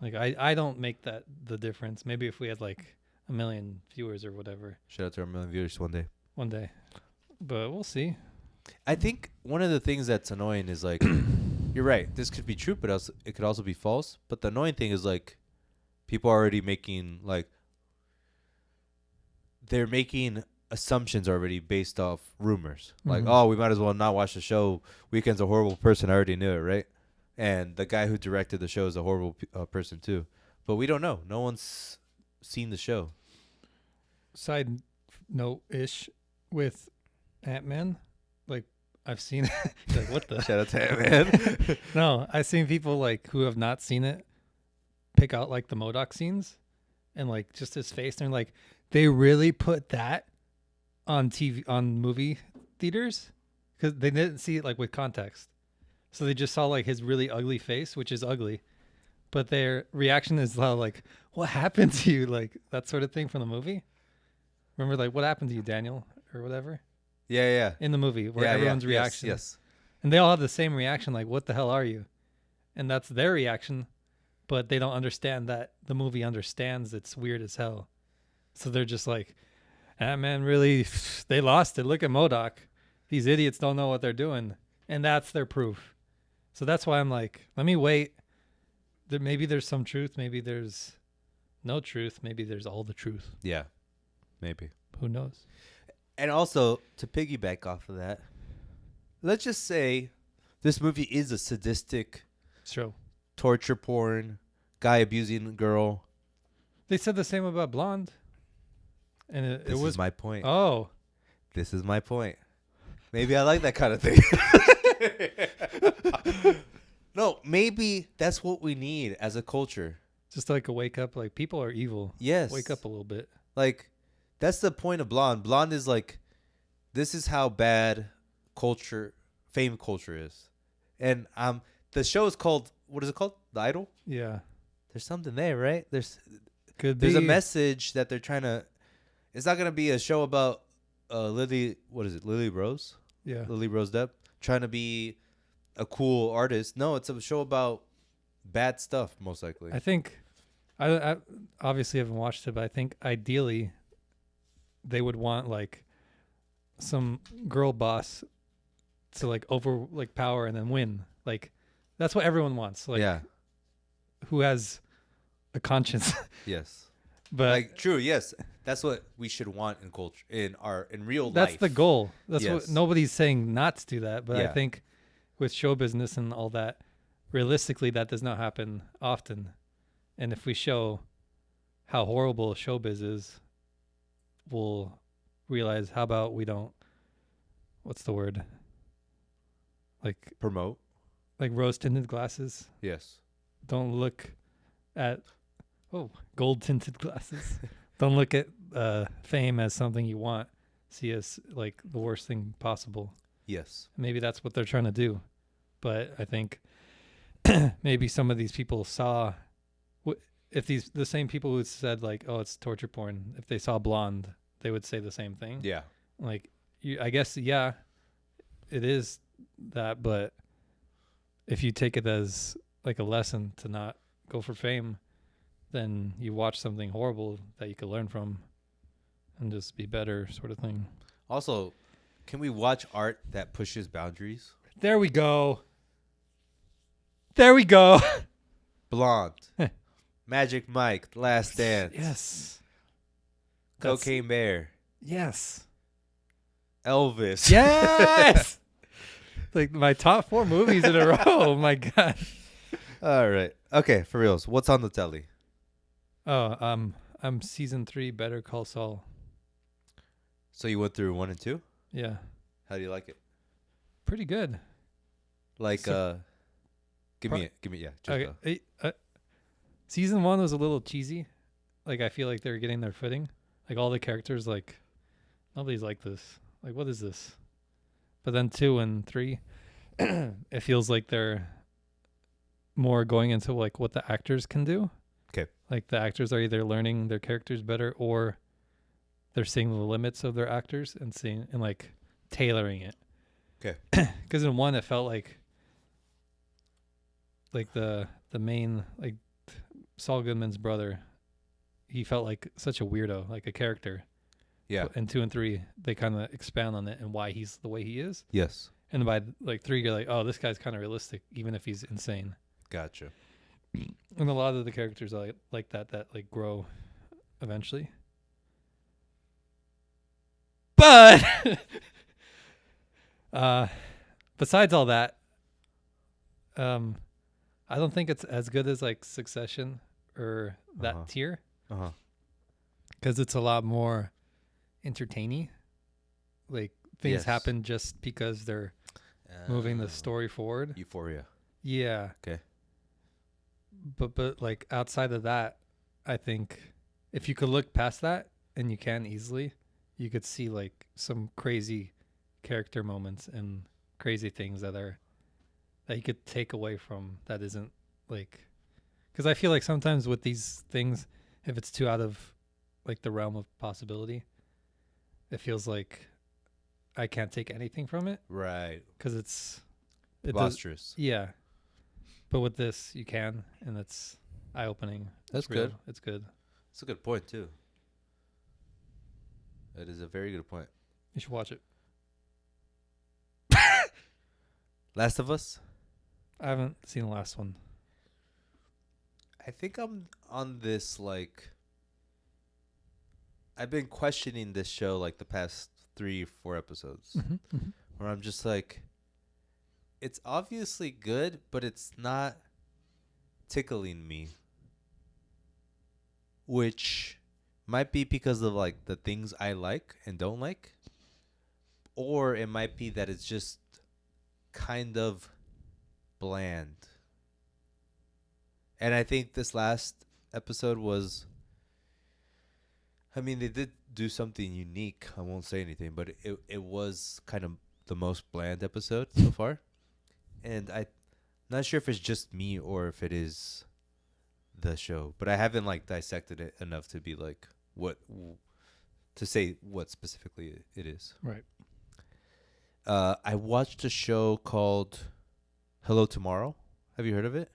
Like I don't make that the difference. Maybe if we had like 1 million viewers or whatever. Shout out to our 1 million viewers one day. One day. But we'll see. I think one of the things that's annoying is like, you're right. This could be true, but also, it could also be false. But the annoying thing is like, people are already making like, they're making assumptions already based off rumors. Like, oh, we might as well not watch the show. Weekend's a horrible person. I already knew it, right? And the guy who directed the show is a horrible person too. But we don't know. No one's seen the show. Side note-ish with Ant-Man. Like, I've seen it. Like, what the? Shout out to Ant-Man. No, I've seen people like who have not seen it pick out like the MODOK scenes and like just his face. And they're like, they really put that on TV, on movie theaters? Because they didn't see it like with context. So they just saw like his really ugly face, which is ugly. But their reaction is like, what happened to you? Like that sort of thing from the movie. Remember, like, what happened to you, Daniel, or whatever? Yeah. In the movie, where everyone's reaction. Yes. And they all have the same reaction, like, what the hell are you? And that's their reaction, but they don't understand that the movie understands it's weird as hell. So they're just like, man, really, they lost it. Look at MODOK. These idiots don't know what they're doing. And that's their proof. So that's why I'm like, let me wait. Maybe there's some truth. Maybe there's no truth. Maybe there's all the truth. Yeah, maybe. Who knows? And also, to piggyback off of that, let's just say this movie is a sadistic show. Torture porn, guy abusing a girl. They said the same about Blonde. And it was... This is my point. Oh. This is my point. Maybe I like that kind of thing. No, maybe that's what we need as a culture. Just like a wake up, like people are evil. Yes. Wake up a little bit. Like, that's the point of Blonde. Blonde is like, this is how bad fame culture is. And the show is called, what is it called? The Idol? Yeah. There's something there, right? There's a message that they're trying to, it's not going to be a show about Lily Rose? Yeah. Lily Rose Depp trying to be a cool artist. No, it's a show about bad stuff, most likely. I think, I obviously haven't watched it, but I think ideally they would want like some girl boss to like power and then win. Like that's what everyone wants. Like, yeah. Who has a conscience. Yes. But like true, yes. That's what we should want in culture, in real that's life. the goal. That's what Yes. nobody's saying not to do that. But I Yeah. think with show business and all that, realistically, that does not happen often. And if we show how horrible showbiz is, we'll realize how about we don't, what's the word? Promote. Like rose tinted glasses. Yes. Don't look at gold tinted glasses. Don't look at fame as something you want. See as like the worst thing possible. Yes. Maybe that's what they're trying to do. But I think maybe some of these people saw if the same people who said like, oh, it's torture porn, if they saw Blonde, they would say the same thing. Yeah. Like I guess yeah, it is that, but if you take it as like a lesson to not go for fame, then you watch something horrible that you could learn from and just be better, sort of thing. Also, can we watch art that pushes boundaries? There we go. There we go. Blonde. Magic Mike, The Last Dance. Yes. Cocaine Bear. Yes. Elvis. Yes. Like my top 4 movies in a row. Oh my god. All right. Okay, for reals. What's on the telly? Oh, I'm season 3 Better Call Saul. So you went through 1 and 2? Yeah. How do you like it? Pretty good. Like So- give me yeah. Just Okay. Season 1 was a little cheesy. Like I feel like they're getting their footing. Like all the characters, like nobody's like this. Like what is this? But then 2 and 3, it feels like they're more going into like what the actors can do. Okay. Like the actors are either learning their characters better or they're seeing the limits of their actors and seeing and like tailoring it. Okay. Because in 1 it felt like the main like Saul Goodman's brother, he felt like such a weirdo, like a character. yeah. And 2 and 3, they kind of expand on it and why he's the way he is. Yes. And by like 3, you're like, oh, this guy's kind of realistic, even if he's insane. Gotcha. And a lot of the characters are like that like grow eventually. But besides all that, I don't think it's as good as like Succession or that Uh-huh. tier Uh-huh. because it's a lot more entertaining. Like things Yes. happen just because they're moving the story forward. Euphoria. Yeah. Okay. But like outside of that, I think if you could look past that, and you can easily, you could see like some crazy character moments and crazy things that you could take away from that isn't like, because I feel like sometimes with these things, if it's too out of like the realm of possibility, it feels like I can't take anything from it Right. because it does, Preposterous. yeah. But with this, you can, and it's eye-opening. That's It's real. good. It's good. That's a good point too. That is a very good point. You should watch it. Last of Us? I haven't seen the last one. I think I'm on this like I've been questioning this show like the past 3-4 episodes where I'm just like it's obviously good, but it's not tickling me. Which might be because of like the things I like and don't like. Or it might be that it's just kind of bland. And I think this last episode was, I mean, they did do something unique. I won't say anything, but it was kind of the most bland episode so far. And I'm not sure if it's just me or if it is the show, but I haven't like dissected it enough to be like to say what specifically it is. Right. I watched a show called Hello Tomorrow. Have you heard of it?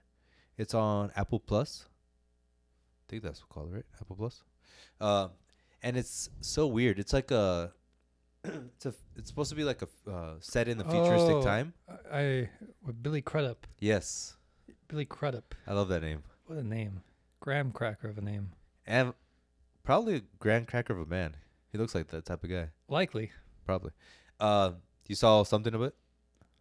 It's on Apple Plus. I think that's what called it, right? Apple Plus. And it's so weird. It's like it's supposed to be like a set in the futuristic time. I with Billy Crudup. Yes, Billy Crudup. I love that name. What a name. Graham cracker of a name. And Probably a grand cracker of a man. He looks like that type of guy. Likely. Probably. You saw something of it?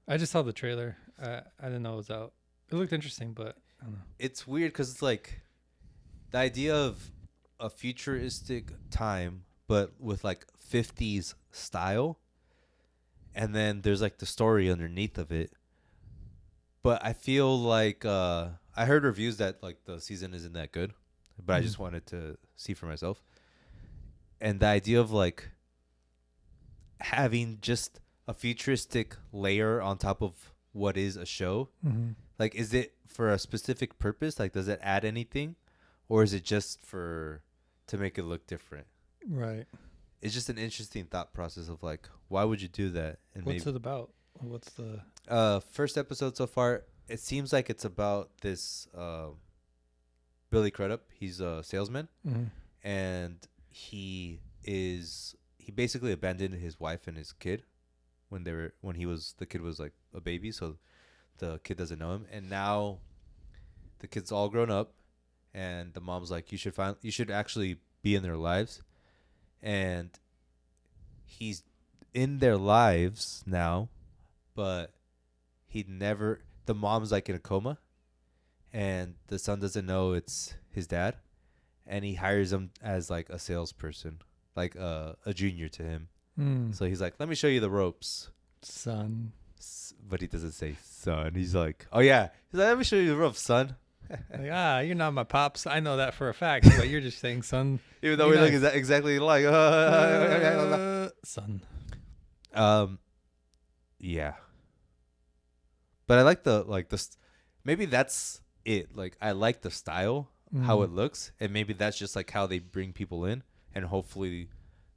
I just saw the trailer. I didn't know it was out. It looked interesting, but I don't know. It's weird because it's like the idea of a futuristic time, but with like 50s style. And then there's like the story underneath of it. But I feel like I heard reviews that like the season isn't that good, but I just wanted to see for myself. And the idea of like having just a futuristic layer on top of what is a show, like is it for a specific purpose? Like does it add anything, or is it just for to make it look different? Right. It's just an interesting thought process of like why would you do that? And What's it about? What's the first episode so far, it seems like it's about this Billy Crudup. He's a salesman, and he basically abandoned his wife and his kid when the kid was like a baby, so the kid doesn't know him, and now the kid's all grown up, and the mom's like, you should actually be in their lives, and he's in their lives now, but the mom's like in a coma, and the son doesn't know it's his dad, and he hires him as like a salesperson, like a junior to him. So he's like, let me show you the ropes, son. but he doesn't say son. He's like, oh yeah, he's like, let me show you the ropes, son. Like, you're not my pops. I know that for a fact, but you're just saying son. Even though we look exactly alike. Son. Yeah. But I like maybe that's it. Like I like the style, how it looks, and maybe that's just like how they bring people in, and hopefully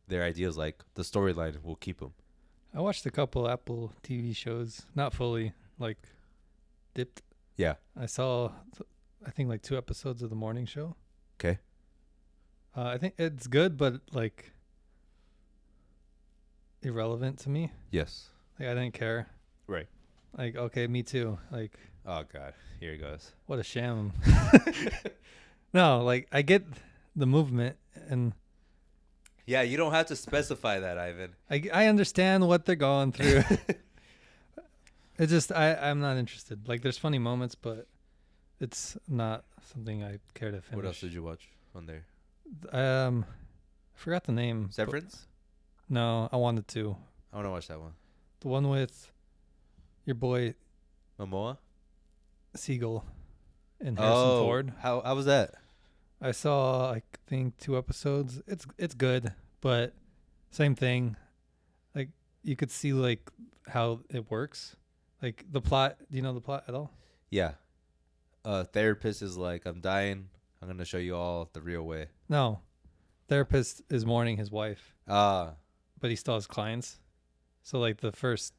their ideas like the storyline will keep them. I watched a couple Apple TV shows, not fully, like dipped. Yeah. I saw, I think like 2 episodes of the morning show. Okay. I think it's good, but like irrelevant to me. Yes. Like I didn't care. Right. Like, okay, me too. Like, oh God, here he goes. What a sham. No, like I get the movement, and yeah, you don't have to specify that, Ivan. I understand what they're going through. It's just I'm not interested. Like there's funny moments, but it's not something I care to finish. What else did you watch on there? I forgot the name. Severance? No, I wanted to. I want to watch that one. The one with your boy Momoa, Siegel, and Harrison Ford. How was that? I saw I think 2 episodes. It's good, but same thing. Like you could see like how it works. Like the plot. Do you know the plot at all? Yeah. Therapist is like, I'm dying. I'm gonna show you all the real way. No, therapist is mourning his wife. But he still has clients. So like the first.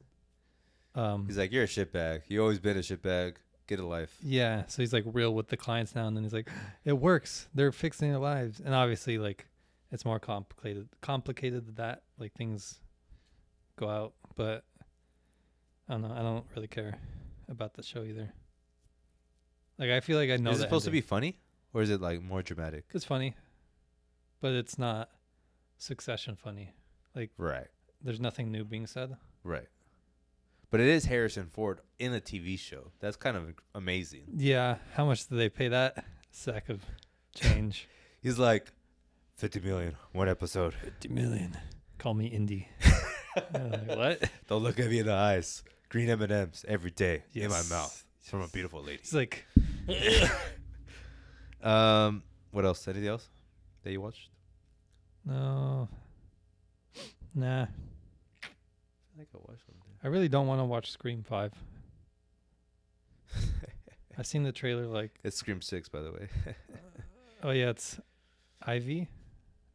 He's like, you're a shitbag. You always been a shitbag. Get a life. Yeah. So he's like real with the clients now, and then he's like, it works. They're fixing their lives, and obviously like it's more complicated than that. Like things go out, but I don't know. I don't really care about the show either. Like I feel like I know. Is it supposed to be funny, or is it like more dramatic? It's funny, but it's not Succession funny. Like right. There's nothing new being said. Right. But it is Harrison Ford in a TV show. That's kind of amazing. Yeah. How much do they pay that sack of change? He's like, 50 million, 1 episode. 50 million. Call me Indy. Like, what? Don't look at me in the eyes. Green M&Ms every day in my mouth from a beautiful lady. It's like. What else? Anything else that you watched? No. Nah. I think I watched something. I really don't want to watch Scream 5. I've seen the trailer like. It's Scream 6, by the way. Oh, yeah. It's IV?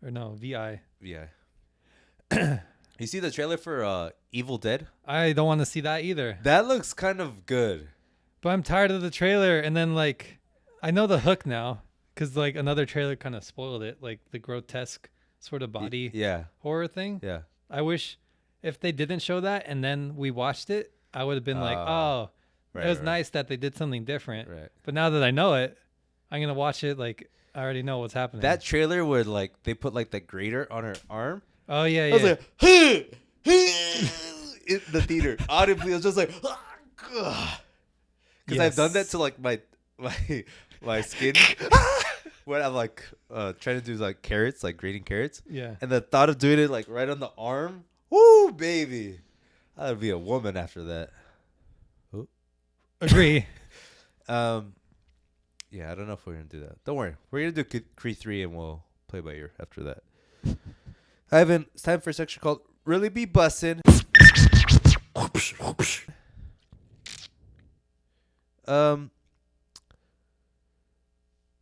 Or no, VI. VI. You see the trailer for Evil Dead? I don't want to see that either. That looks kind of good. But I'm tired of the trailer. And then, like, I know the hook now. Because, like, another trailer kind of spoiled it. Like, the grotesque sort of body horror thing. Yeah. I wish if they didn't show that and then we watched it, I would have been like, it was nice that they did something different. Right. But now that I know it, I'm going to watch it, like, I already know what's happening. That trailer where like they put like the grater on her arm. Oh yeah, I was yeah. like, in the theater. Audibly, I was just like, because I've done that Yes. to like my skin when I'm like trying to do like carrots, like grating carrots. Yeah. And the thought of doing it like right on the arm, woo, baby, I'd be a woman after that. Agree. Yeah, I don't know if we're gonna do that. Don't worry, we're gonna do Creed 3 and we'll play by ear after that. Ivan, it's time for a section called "Really Be Bussin'."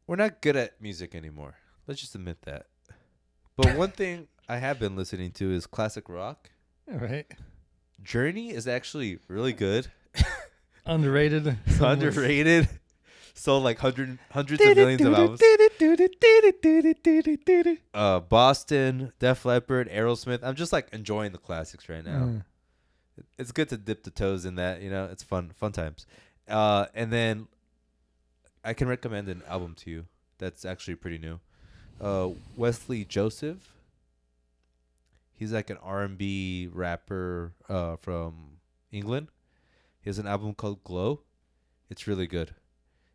We're not good at music anymore. Let's just admit that. But one thing I have been listening to is classic rock. All right. Journey is actually really good. Underrated. Underrated. Sold like hundreds of millions of albums. Boston, Def Leppard, Aerosmith. I'm just like enjoying the classics right now. It's good to dip the toes in that, you know. It's fun times. And then I can recommend an album to you that's actually pretty new. Wesley Joseph. He's like an R&B rapper from England. He has an album called Glow. It's really good.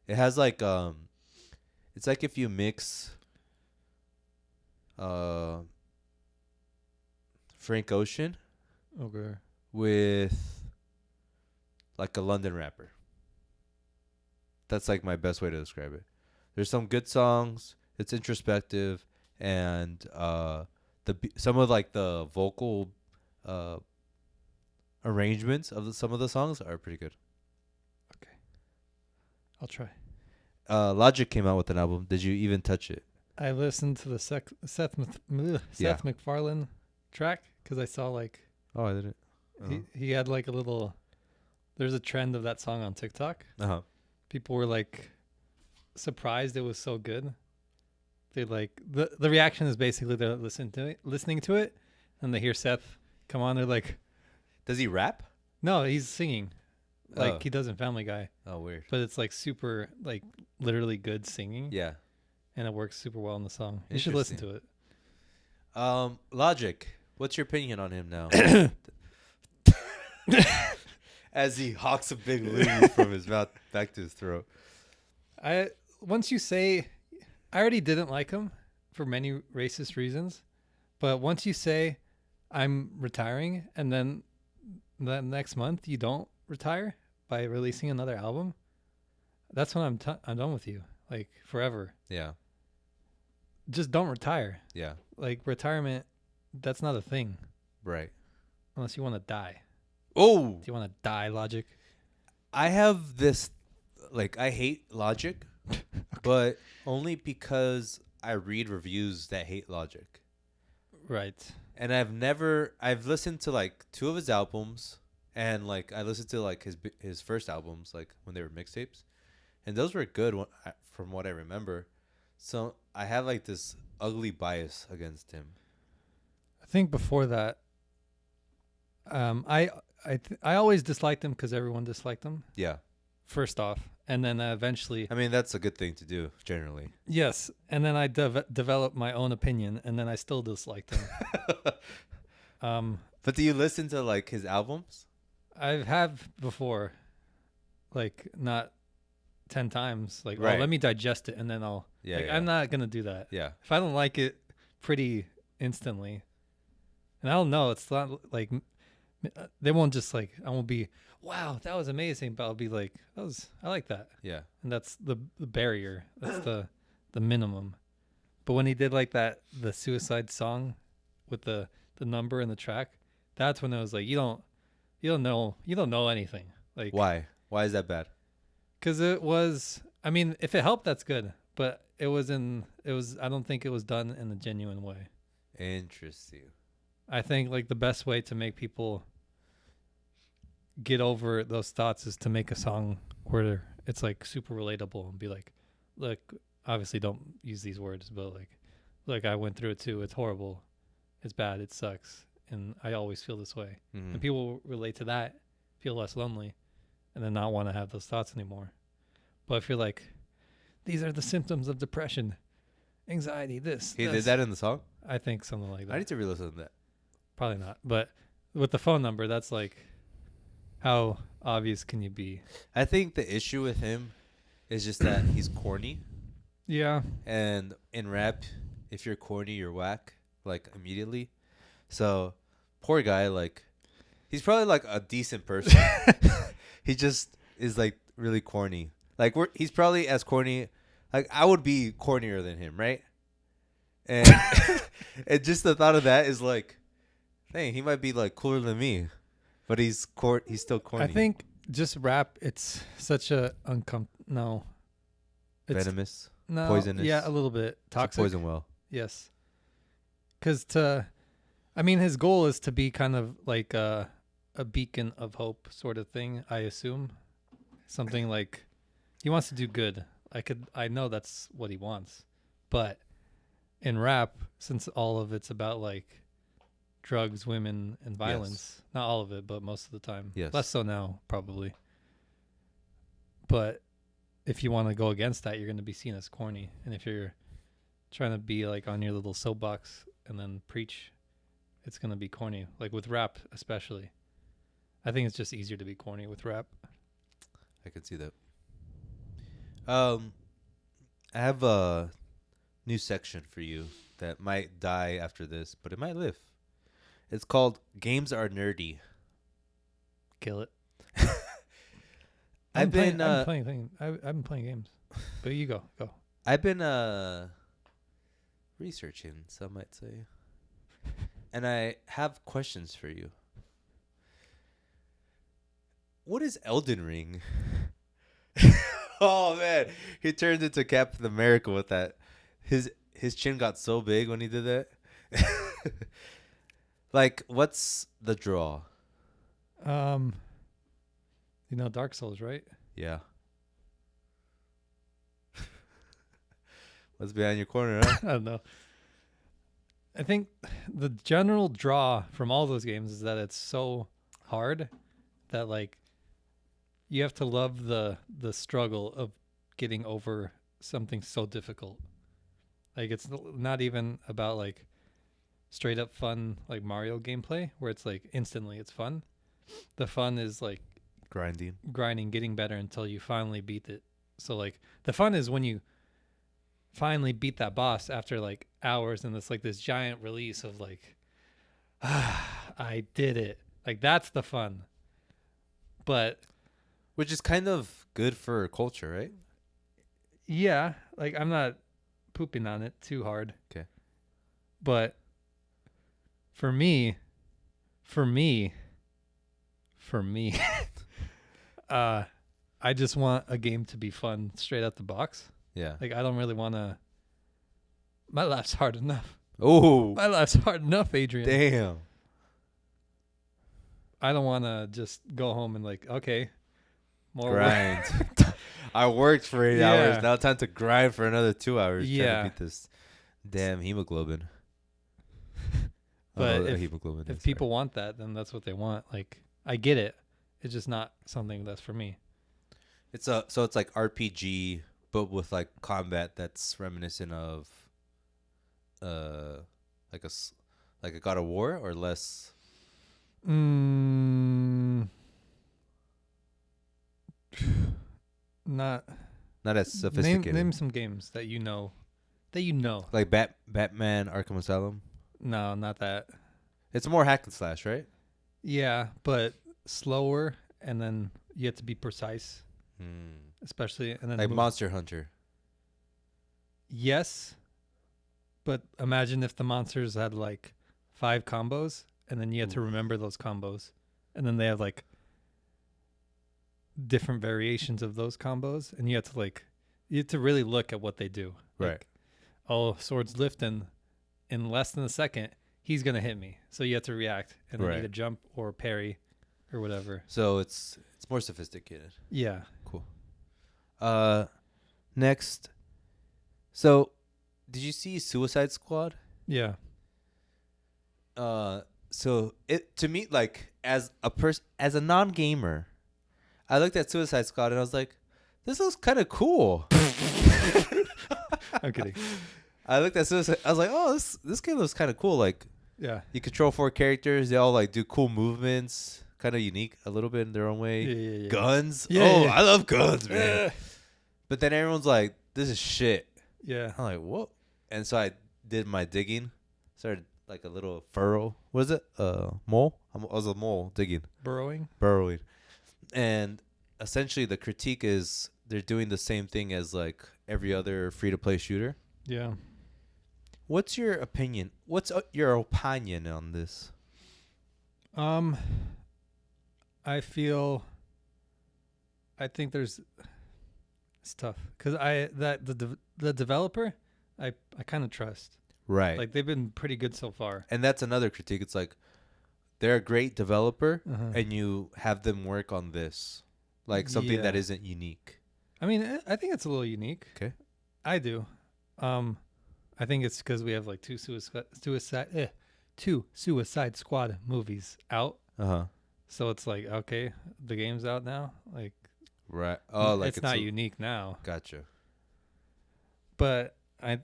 It has like it's like if you mix Frank Ocean Okay. with like a London rapper. That's like my best way to describe it. There's some good songs. It's introspective, and some of like the vocal arrangements of some of the songs are pretty good. Okay. I'll try. Logic came out with an album. Did you even touch it? I listened to the Seth MacFarlane track because I saw like Oh, I didn't. he had like a little. There's a trend of that song on TikTok. People were like surprised it was so good. They like the reaction is basically they're listening to it, and they hear Seth come on. They're like, does he rap? No, he's singing, like he does in Family Guy. Oh, weird. But it's like super, like literally good singing. Yeah, and it works super well in the song. You should listen to it. Logic. What's your opinion on him now? As he hawks a big loogie from his mouth back to his throat. Once you say, I already didn't like him for many racist reasons, but once you say I'm retiring and then the next month you don't retire by releasing another album, that's when I'm done with you, like forever. Yeah. Just don't retire. Yeah. Like retirement, that's not a thing. Right. Unless you want to die. Oh. Do you want to die, Logic? I have this, like, I hate Logic, okay. But only because I read reviews that hate Logic. Right. And I've listened to like 2 of his albums, and like I listened to like his first albums, like when they were mixtapes, and those were good from what I remember. So I have like this ugly bias against him. I think before that, I always disliked him because everyone disliked him. Yeah. First off, and then eventually. I mean, that's a good thing to do generally. Yes, and then I developed my own opinion, and then I still disliked him. But do you listen to like his albums? I have before, like not 10 times. Like, right. Oh, let me digest it, and then I'll. Yeah, like, yeah. I'm not gonna do that. Yeah. If I don't like it, pretty instantly, and I don't know. It's not like they won't just like I won't be. Wow, that was amazing, but I'll be like, I like that. Yeah. And that's the barrier. That's the minimum. But when he did like the suicide song with the number and the track, that's when I was like, you don't know anything. Like, why is that bad? Because it was, I mean, if it helped, that's good. But I don't think it was done in a genuine way. Interesting. I think like the best way to make people get over those thoughts is to make a song where it's like super relatable and be like, look, obviously don't use these words, but like I went through it too. It's horrible. It's bad. It sucks. And I always feel this way. Mm-hmm. And people relate to that, feel less lonely, and then not want to have those thoughts anymore. But if you're like, these are the symptoms of depression, anxiety, this. He this. did that in the song? I think something like that. I need to re-listen to that. Probably not. But with the phone number, that's like, how obvious can you be? I think the issue with him is just that he's corny. Yeah. And in rap, if you're corny, you're whack, like, immediately. So, poor guy, like, he's probably, like, a decent person. He just is, like, really corny. Like, he's probably as corny. Like, I would be cornier than him, right? And, and just the thought of that is, like, dang, he might be, like, cooler than me. But he's still corny. I think just rap, it's such a no. It's venomous, no, poisonous. Yeah, a little bit toxic. Poison well. Yes. Because I mean, his goal is to be kind of like a beacon of hope sort of thing, I assume. Something like he wants to do good. I know that's what he wants. But in rap, since all of it's about like drugs, women, and violence, not all of it, but most of the time. Yes. Less so now, probably. But if you want to go against that, you're going to be seen as corny. And if you're trying to be like on your little soapbox and then preach, it's going to be corny. Like with rap, especially. I think it's just easier to be corny with rap. I can see that. I have a new section for you that might die after this, but it might live. It's called Games Are Nerdy. Kill it. I've been playing games. But you go. I've been researching, some might say. And I have questions for you. What is Elden Ring? Oh man, he turned into Captain America with that. His chin got so big when he did that. Like, what's the draw? You know Dark Souls, right? Yeah. What's behind your corner, huh? I don't know. I think the general draw from all those games is that it's so hard that like you have to love the struggle of getting over something so difficult. Like it's not even about like straight up fun like Mario gameplay where it's like instantly it's fun. The fun is like grinding, getting better until you finally beat it. So like the fun is when you finally beat that boss after like hours and it's like this giant release of like I did it. Like that's the fun. But which is kind of good for culture, right? Yeah, like I'm not pooping on it too hard. Okay. But for me, I just want a game to be fun straight out the box. Yeah. Like I don't really want to. My life's hard enough. Oh. My life's hard enough, Adrian. Damn. I don't want to just go home and like, okay, more grind. I worked for 8 hours. Now time to grind for another 2 hours. Yeah. Trying to beat this damn hemoglobin. But if people want that, then that's what they want. Like I get it. It's just not something that's for me. So it's like RPG, but with like combat that's reminiscent of, like a God of War or less. Not as sophisticated. Name some games that you know. Like Batman Arkham Asylum. No, not that. It's more hack and slash, right? Yeah, but slower, and then you have to be precise. Especially, and then like Monster Hunter. Yes, but imagine if the monsters had like 5 combos, and then you had to remember those combos, and then they have like different variations of those combos, and you have to really look at what they do. Right. Like, oh, swords lifting in less than a second, he's gonna hit me, so you have to react and then either jump or parry or whatever. So it's more sophisticated. Yeah. Cool. Next. So, did you see Suicide Squad? Yeah. So it to me, like as a non-gamer, I looked at Suicide Squad and I was like, this looks kind of cool. I'm kidding. I looked at Suicide. I was like, oh, this game looks kind of cool. Like Yeah. you control 4 characters. They all like do cool movements. Kind of unique, a little bit in their own way. Yeah. Guns. Yeah, oh, yeah. I love guns, man. But then everyone's like, this is shit. Yeah. I'm like, what? And so I did my digging. Started like a little furrow. What is it? Mole? I was a mole digging. Burrowing. And essentially the critique is they're doing the same thing as like every other free-to-play shooter. Yeah. What's your opinion? What's your opinion on this? I think it's tough because the developer I kind of trust. Right. Like they've been pretty good so far. And that's another critique. It's like they're a great developer Uh-huh. and you have them work on this. Like something that Yeah. isn't unique. I mean, I think it's a little unique. Okay. I do. I think it's because we have like two Suicide Squad movies out. Uh-huh. So it's like, okay, the game's out now. Like, Right. Oh, like it's not unique now. Gotcha. But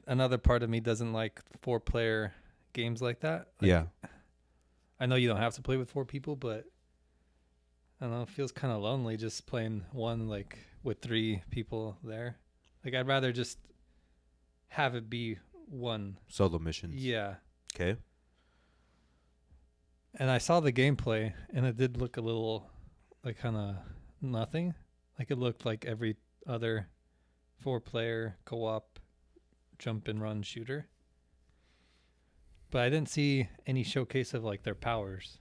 another part of me doesn't like 4-player games like that. Like, yeah. I know you don't have to play with 4 people, but I don't know, it feels kind of lonely just playing one like with 3 people there. Like I'd rather just have it be one. Solo missions. Yeah. Okay. And I saw the gameplay and it did look a little like kind of nothing. Like it looked like every other 4-player co-op jump and run shooter. But I didn't see any showcase of like their powers.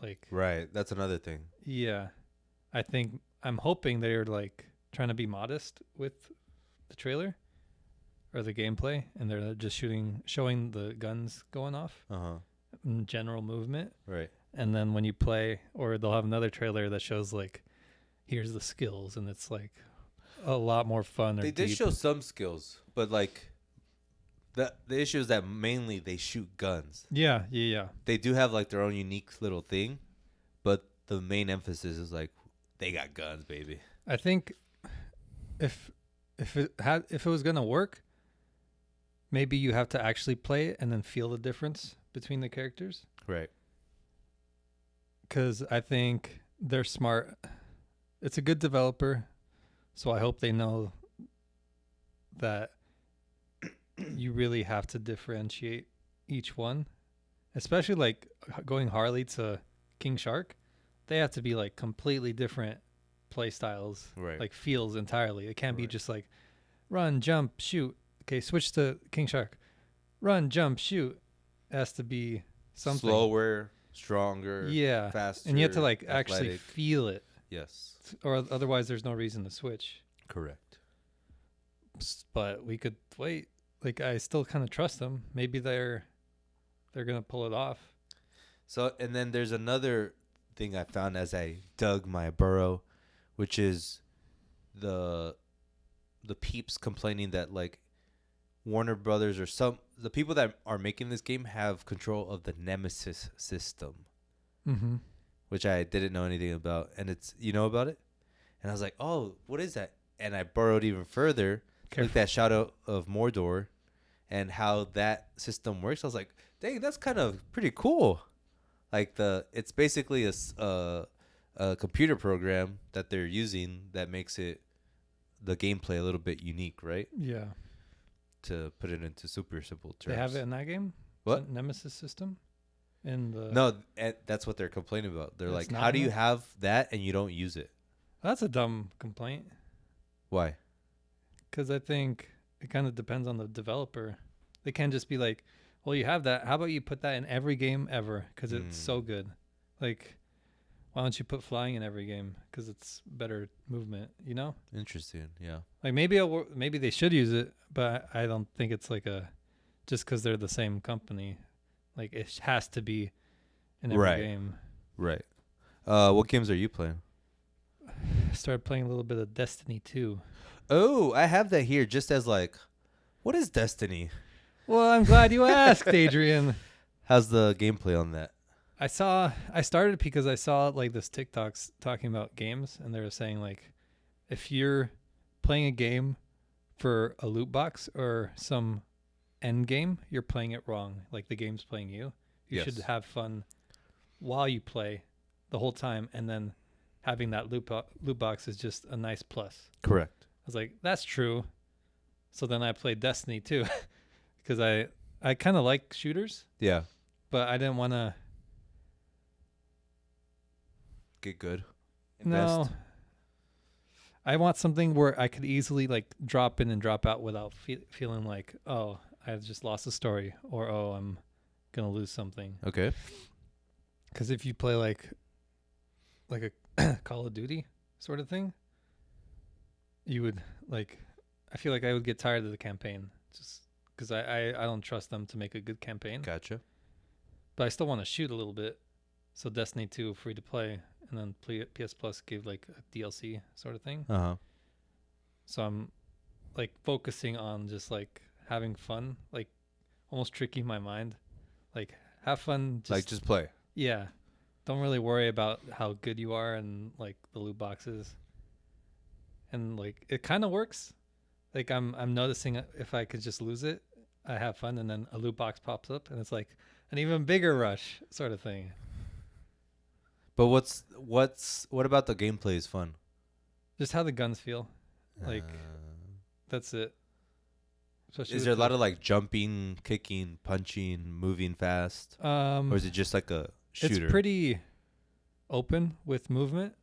Like Right. That's another thing. yeah. I'm hoping they're like trying to be modest with the trailer or the gameplay and they're just showing the guns going off Uh-huh. and general movement. Right. And then when you play, or they'll have another trailer that shows like, here's the skills, and it's like a lot more fun. They did show some skills, but like the issue is that mainly they shoot guns. Yeah. They do have like their own unique little thing, but the main emphasis is like they got guns, baby. I think if it was gonna work, maybe you have to actually play it and then feel the difference between the characters. Right. Because I think they're smart. It's a good developer, so I hope they know that you really have to differentiate each one, especially like going Harley to King Shark. They have to be like completely different play styles, Right. like feels entirely. It can't be Right. just like run, jump, shoot. Okay, switch to King Shark. Run, jump, shoot. It has to be something slower, stronger, yeah, faster, and you have to like actually athletic. feel it, Yes. or otherwise there's no reason to switch. Correct. But we could wait. Like I still kind of trust them. Maybe they're gonna pull it off. So, and then there's another thing I found as I dug my burrow, which is the peeps complaining that like Warner Brothers or the people that are making this game have control of the Nemesis system, Mm-hmm. which I didn't know anything about, and it's about it, and I was like, oh, what is that? And I burrowed even further, looked at Shadow of Mordor, and how that system works. I was like, dang, that's kind of pretty cool. Like it's basically a computer program that they're using that makes it the gameplay a little bit unique, right? Yeah. To put it into super simple terms. They have it in that game? What? Nemesis system? No, that's what they're complaining about. They're It's like, not how do in you it? have that and you don't use it? That's a dumb complaint. Why? Because I think it kind of depends on the developer. They can't just be like, well, you have that. How about you put that in every game ever? Because it's so good. Like, why don't you put flying in every game? Because it's better movement, you know? Interesting, yeah. Like maybe they should use it, but I don't think it's like just because they're the same company. Like it has to be in every Right. game. Right. What games are you playing? I started playing a little bit of Destiny 2. Oh, I have that here just as like, what is Destiny? Well, I'm glad you asked, Adrian. How's the gameplay on that? I started because I saw like this TikToks talking about games, and they were saying like, if you're playing a game for a loot box or some end game, you're playing it wrong. Like the game's playing you. You should Yes. have fun while you play the whole time, and then having that loot box is just a nice plus. Correct. I was like, that's true. So then I played Destiny too, because I kind of like shooters, Yeah. but I didn't want to. Get good. No, Invest. I want something where I could easily like drop in and drop out without feeling like, oh, I just lost a story, or oh, I'm gonna lose something. Okay. Because if you play like a Call of Duty sort of thing, you would like. I feel like I would get tired of the campaign just because I don't trust them to make a good campaign. Gotcha. But I still want to shoot a little bit. So Destiny 2 free to play, and then PS Plus gave like a DLC sort of thing. Uh-huh. So I'm like focusing on just like having fun, like almost tricking my mind, like have fun. Just play. Yeah, don't really worry about how good you are and like the loot boxes. And like it kind of works. Like I'm noticing if I could just lose it, I have fun, and then a loot box pops up, and it's like an even bigger rush sort of thing. But what about the gameplay is fun? Just how the guns feel. Like Uh, that's it. Especially is with there a lot of like jumping, kicking, punching, moving fast, or is it just like a shooter? It's pretty open with movement.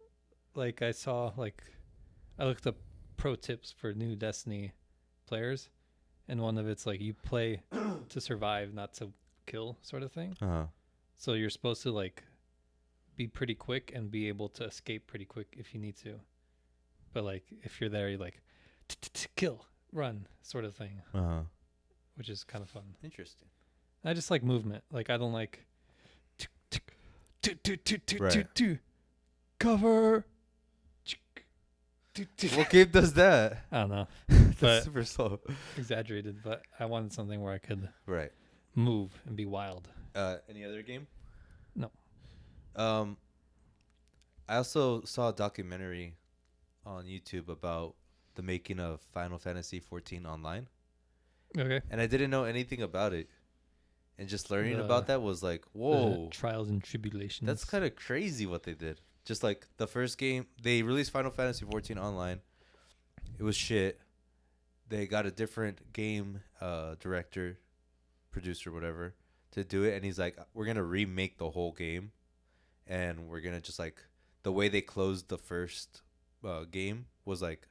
Like I saw, like I looked up pro tips for new Destiny players, and one of it's like you play to survive, not to kill, sort of thing. Uh-huh. So you're supposed to like be pretty quick and be able to escape pretty quick if you need to. But like if you're there, you're like kill, run, sort of thing, Uh-huh. which is kind of fun. Interesting. I just like movement. Like I don't like Right. cover. What game does that? I don't know, That's but super slow. exaggerated. But I wanted something where I could Right. move and be wild. Any other game? No. I also saw a documentary on YouTube about the making of Final Fantasy 14 online, Okay. and I didn't know anything about it. And just learning The- about that was like, The whoa, trials and tribulations. that's kind of crazy what they did. Just like the first game, they released Final Fantasy 14 online. It was shit. They got a different game director, producer, whatever, to do it, and he's like, we're gonna remake the whole game, and we're gonna just like the way they closed the first game was like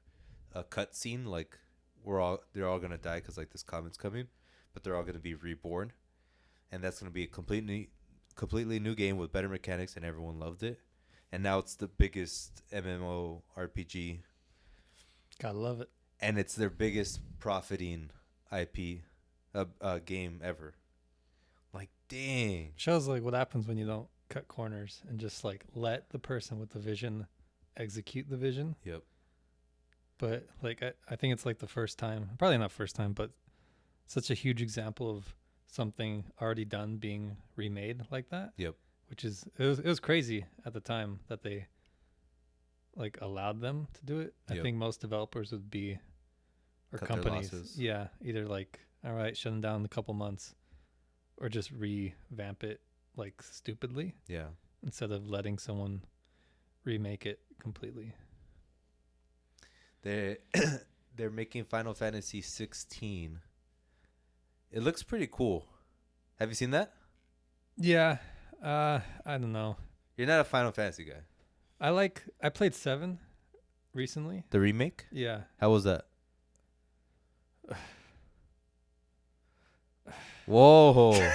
a cutscene, like they're all gonna die because like this comet's coming, but they're all gonna be reborn, and that's gonna be a completely new game with better mechanics, and everyone loved it, and now it's the biggest MMORPG, Gotta love it. and it's their biggest profiting IP game ever. Like, dang. Shows like what happens when you don't cut corners and just like let the person with the vision execute the vision. Yep. But like I think it's like the first time, probably not first time, but such a huge example of something already done being remade like that. Yep. Which is it was crazy at the time that they like allowed them to do it. I Yep. think most developers would be or Cut their companies, losses. yeah, either like all right, shut them down in a couple months, or just revamp it like stupidly Yeah. instead of letting someone remake it completely. They they're making Final Fantasy 16. It looks pretty cool. Have you seen that? Yeah, I don't know. You're not a Final Fantasy guy. I played 7 recently. The remake? Yeah. How was that? Whoa.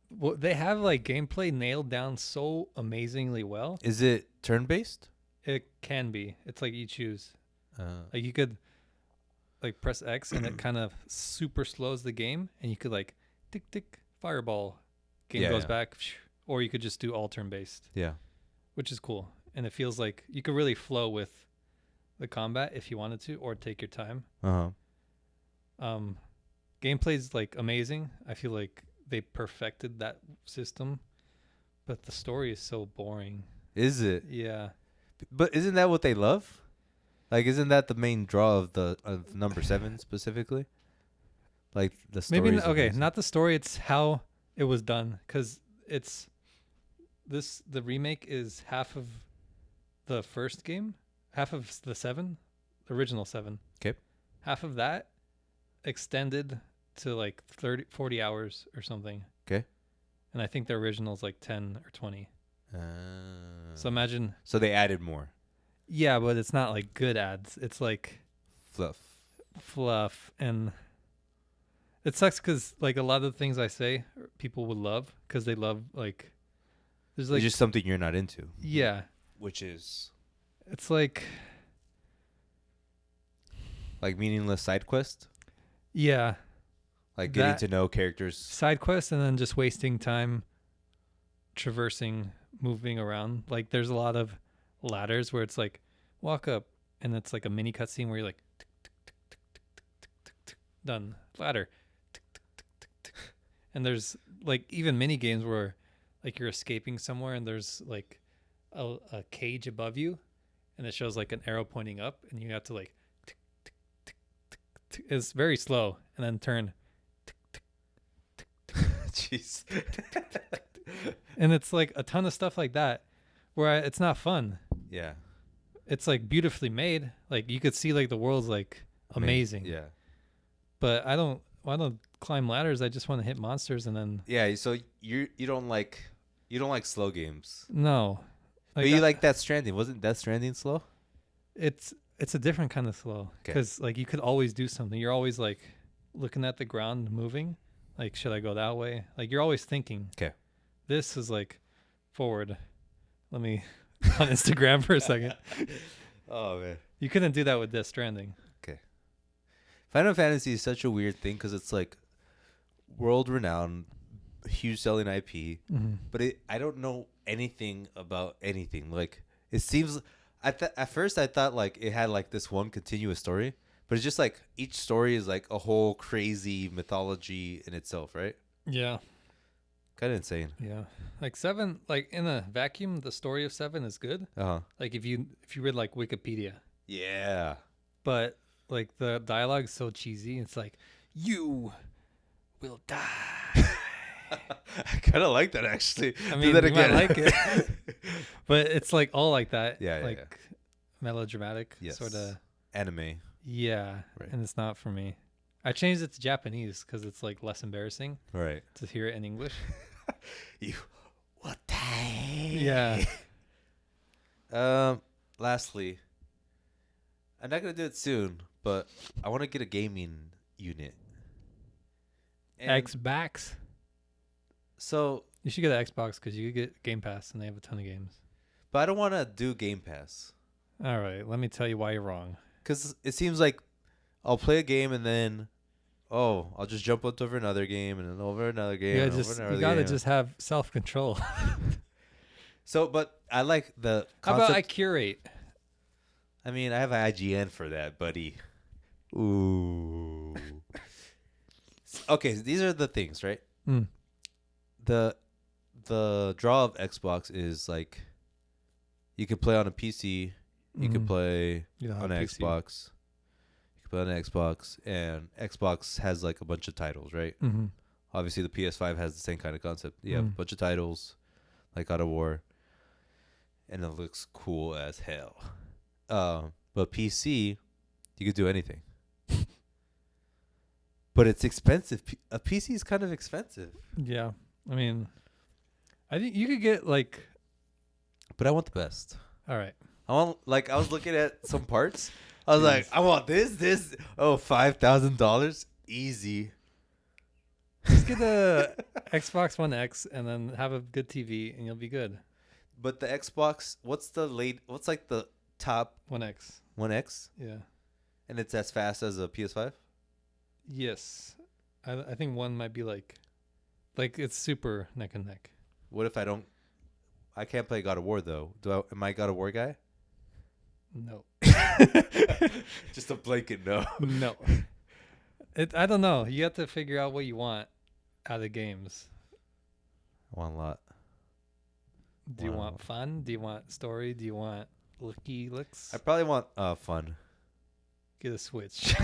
Well, they have like gameplay nailed down so amazingly well. Is it turn-based? It can be. It's like you choose. Uh, Like you could like press X and it kind of super slows the game, and you could like tick tick fireball. Game Yeah, goes yeah. back, or you could just do all turn based, yeah. which is cool. And it feels like you could really flow with the combat if you wanted to, or take your time. Uh-huh. Gameplay's like amazing. I feel like they perfected that system, but the story is so boring. Is it? Yeah. But isn't that what they love? Like, isn't that the main draw of the of number 7 specifically? Like the story. Maybe is okay, amazing. not the story. It's how it was done. Because it's the remake is half of the first game, half of the 7, the original 7. 'Kay. Half of that extended to like 30, 40 hours or something. 'Kay. And I think the original is like 10 or 20. So Uh, imagine. so they added more Yeah, but it's not like good ads. It's like fluff. fluff, and it sucks because like a lot of the things I say people would love because they love like there's like It's just something you're not into. yeah, Which is it's like meaningless side quest. yeah, Like getting that to know characters. side quest and then just wasting time traversing, moving around. Like there's a lot of ladders where it's like walk up and it's like a mini cutscene where you're like tick, tick, tick, tick, tick, tick, tick, tick, tick, done ladder tick, tick, tick, tick, tick. And there's like even mini games where like you're escaping somewhere and there's like a cage above you and it shows like an arrow pointing up and you have to like tick, tick, tick, tick, tick. It's very slow and then turn tick, tick, tick, tick, Jeez. and it's like a ton of stuff like that where it's not fun. Yeah. It's like beautifully made, like you could see like the world's like amazing. Yeah. But I don't climb ladders. I just want to hit monsters and then Yeah. So you don't like slow games. no. But you like Death Stranding. Wasn't Death Stranding slow? It's a different kind of slow because like you could always do something. You're always like looking at the ground moving, like should I go that way? Like you're always thinking. 'Kay. This is like forward. Let me on Instagram for a second. Oh man. You couldn't do that with Death Stranding. Final Fantasy is such a weird thing because it's like world renowned, huge selling IP, but I don't know anything about anything. Like it seems at first I thought like it had like this one continuous story, but it's just like each story is like a whole crazy mythology in itself, right? Yeah. Kind of insane. Yeah. Like 7, like in a vacuum, the story of 7 is good. Like if you read like Wikipedia. Yeah. But like the dialogue's so cheesy. It's like you will die. I kind of like that actually. I mean, do that you again. might like it. But it's like all like that. Yeah, like melodramatic sort of anime. Yeah. Right. And it's not for me. I changed it to Japanese because it's like less embarrassing Right. to hear it in English. You will die. Yeah. Lastly, I'm not gonna do it soon, but I want to get a gaming unit. And Xbox. So, You should get an Xbox because you could get Game Pass and they have a ton of games. but I don't want to do Game Pass All right. Let me tell you why you're wrong. because it seems like I'll play a game and then, I'll just jump over another game and then over another game. You gotta just have self control. So, but I like the How concept. about I curate? I mean, I have an IGN for that, buddy. Ooh. Okay, so these are the things, right? Mm. The draw of Xbox is like you could play on a PC, you could play You don't have on a an PC. Xbox. You could play on an Xbox, and Xbox has like a bunch of titles, right? Mm-hmm. Obviously, the PS5 has the same kind of concept. You have a Mm. bunch of titles, like God of War, and it looks cool as hell. But PC, you could do anything. But it's expensive. A PC is kind of expensive. Yeah. I mean, I think you could get like. But I want the best. All right. I was looking at some parts. I was like, I want this. Oh, $5,000, easy. Just get the Xbox One X and then have a good TV and you'll be good. But the Xbox, what's like the top One X. One X, Yeah. and it's as fast as a PS5. Yes. I think one might be like it's super neck and neck. What if I can't play God of War though. Am I God of War guy? No. Just a blanket no. No. I don't know. You have to figure out what you want out of games. I want a lot. Do you Wow. want fun? Do you want story? Do you want looky looks? I probably want fun. Get a Switch.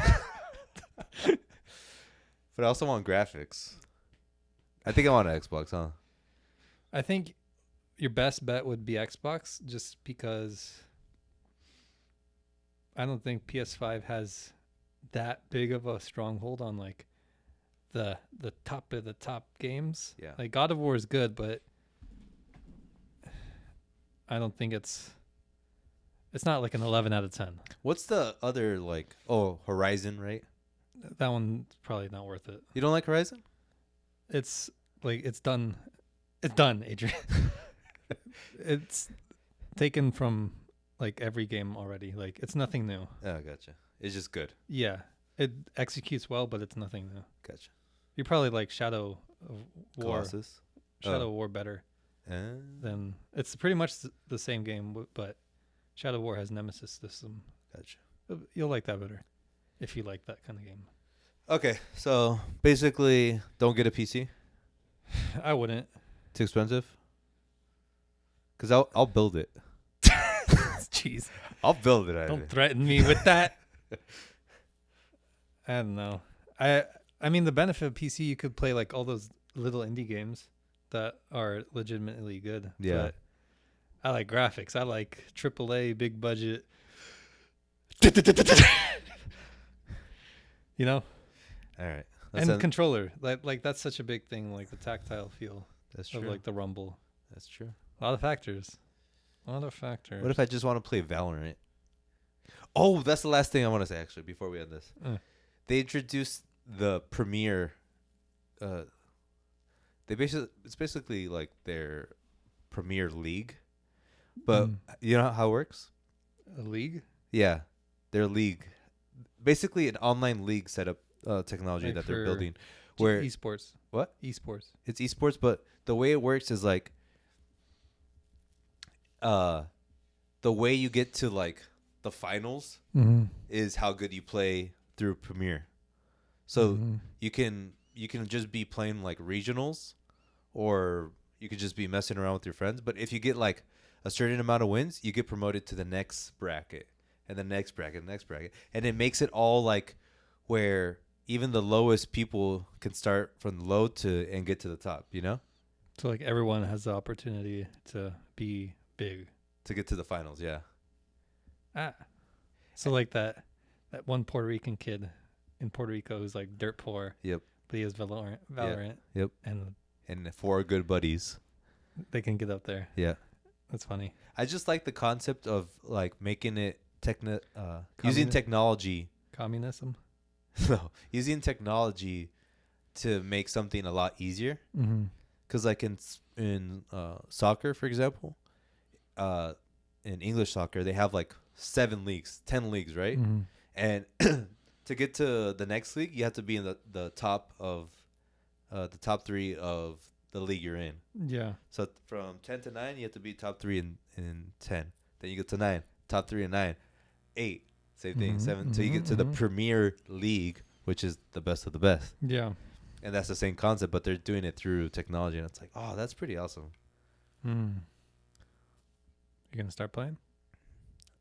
But I also want graphics. I think I want an Xbox, huh? I think your best bet would be Xbox, just because I don't think PS5 has that big of a stronghold on like the top of the top games. Yeah. Like God of War is good, but I don't think it's not like an 11 out of 10. What's the other like? Oh, Horizon, right? That one's probably not worth it. You don't like Horizon? It's like it's done, Adrian. It's taken from like every game already. Like it's nothing new. Oh, gotcha. It's just good. Yeah, it executes well, but it's nothing new. Gotcha. You probably like Shadow of War. Colossus. Shadow of War better than it's pretty much the same game, but Shadow of War has Nemesis system. Gotcha. You'll like that better if you like that kind of game. Okay, so basically, don't get a PC. I wouldn't. Too expensive. Cause I'll build it. Jeez, I'll build it. don't threaten me with that. I don't know. I mean, the benefit of PC, you could play like all those little indie games that are legitimately good. Yeah. But I like graphics. I like AAA, big budget. You know? All right. And controller. Like that's such a big thing, like the tactile feel That's of true. like the rumble. That's true. A lot of factors. What if I just want to play Valorant? Oh, that's the last thing I want to say actually before we end this. They introduced the Premier. It's basically like their Premier League, but you know how it works? A league? Yeah, their league, basically an online league setup technology Like that they're for building. Where esports. What? Esports. It's esports, but the way it works is like, the way you get to like the finals is how good you play through Premier. So you can just be playing like regionals, or you could just be messing around with your friends. But if you get like a certain amount of wins, you get promoted to the next bracket and the next bracket, and the next bracket, and it makes it all like where even the lowest people can start from the low and get to the top. You know, So like everyone has the opportunity to be big. to get to the finals. Yeah. So like that one Puerto Rican kid in Puerto Rico who's like dirt poor. Yep. But he has Valorant. Yep. And 4 good buddies. They can get up there. Yeah. That's funny. I just like the concept of like making it using technology. Communism? No, using technology to make something a lot easier. Because like in soccer, for example, in English soccer, they have like 7 leagues, 10 leagues, right? And to get to the next league, you have to be in the top of the top 3 of the league you're in. Yeah. So from 10 to 9, you have to be top 3 in 10. Then you get to 9, top 3 in 9, 8, same thing, 7. So you get to the Premier League, which is the best of the best. Yeah. And that's the same concept, but they're doing it through technology, and it's like, oh, that's pretty awesome. You gonna start playing?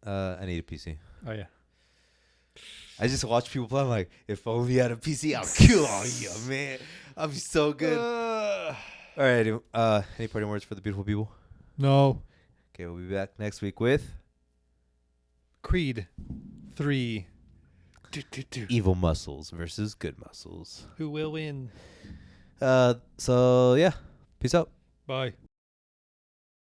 I need a PC. Oh yeah. I just watch people play. I'm like, if only I had a PC, I'll kill all you, man. I'll be so good. All right. Any parting words for the beautiful people? No. Okay, we'll be back next week with Creed 3. Evil muscles versus good muscles. Who will win? So yeah, peace out. Bye.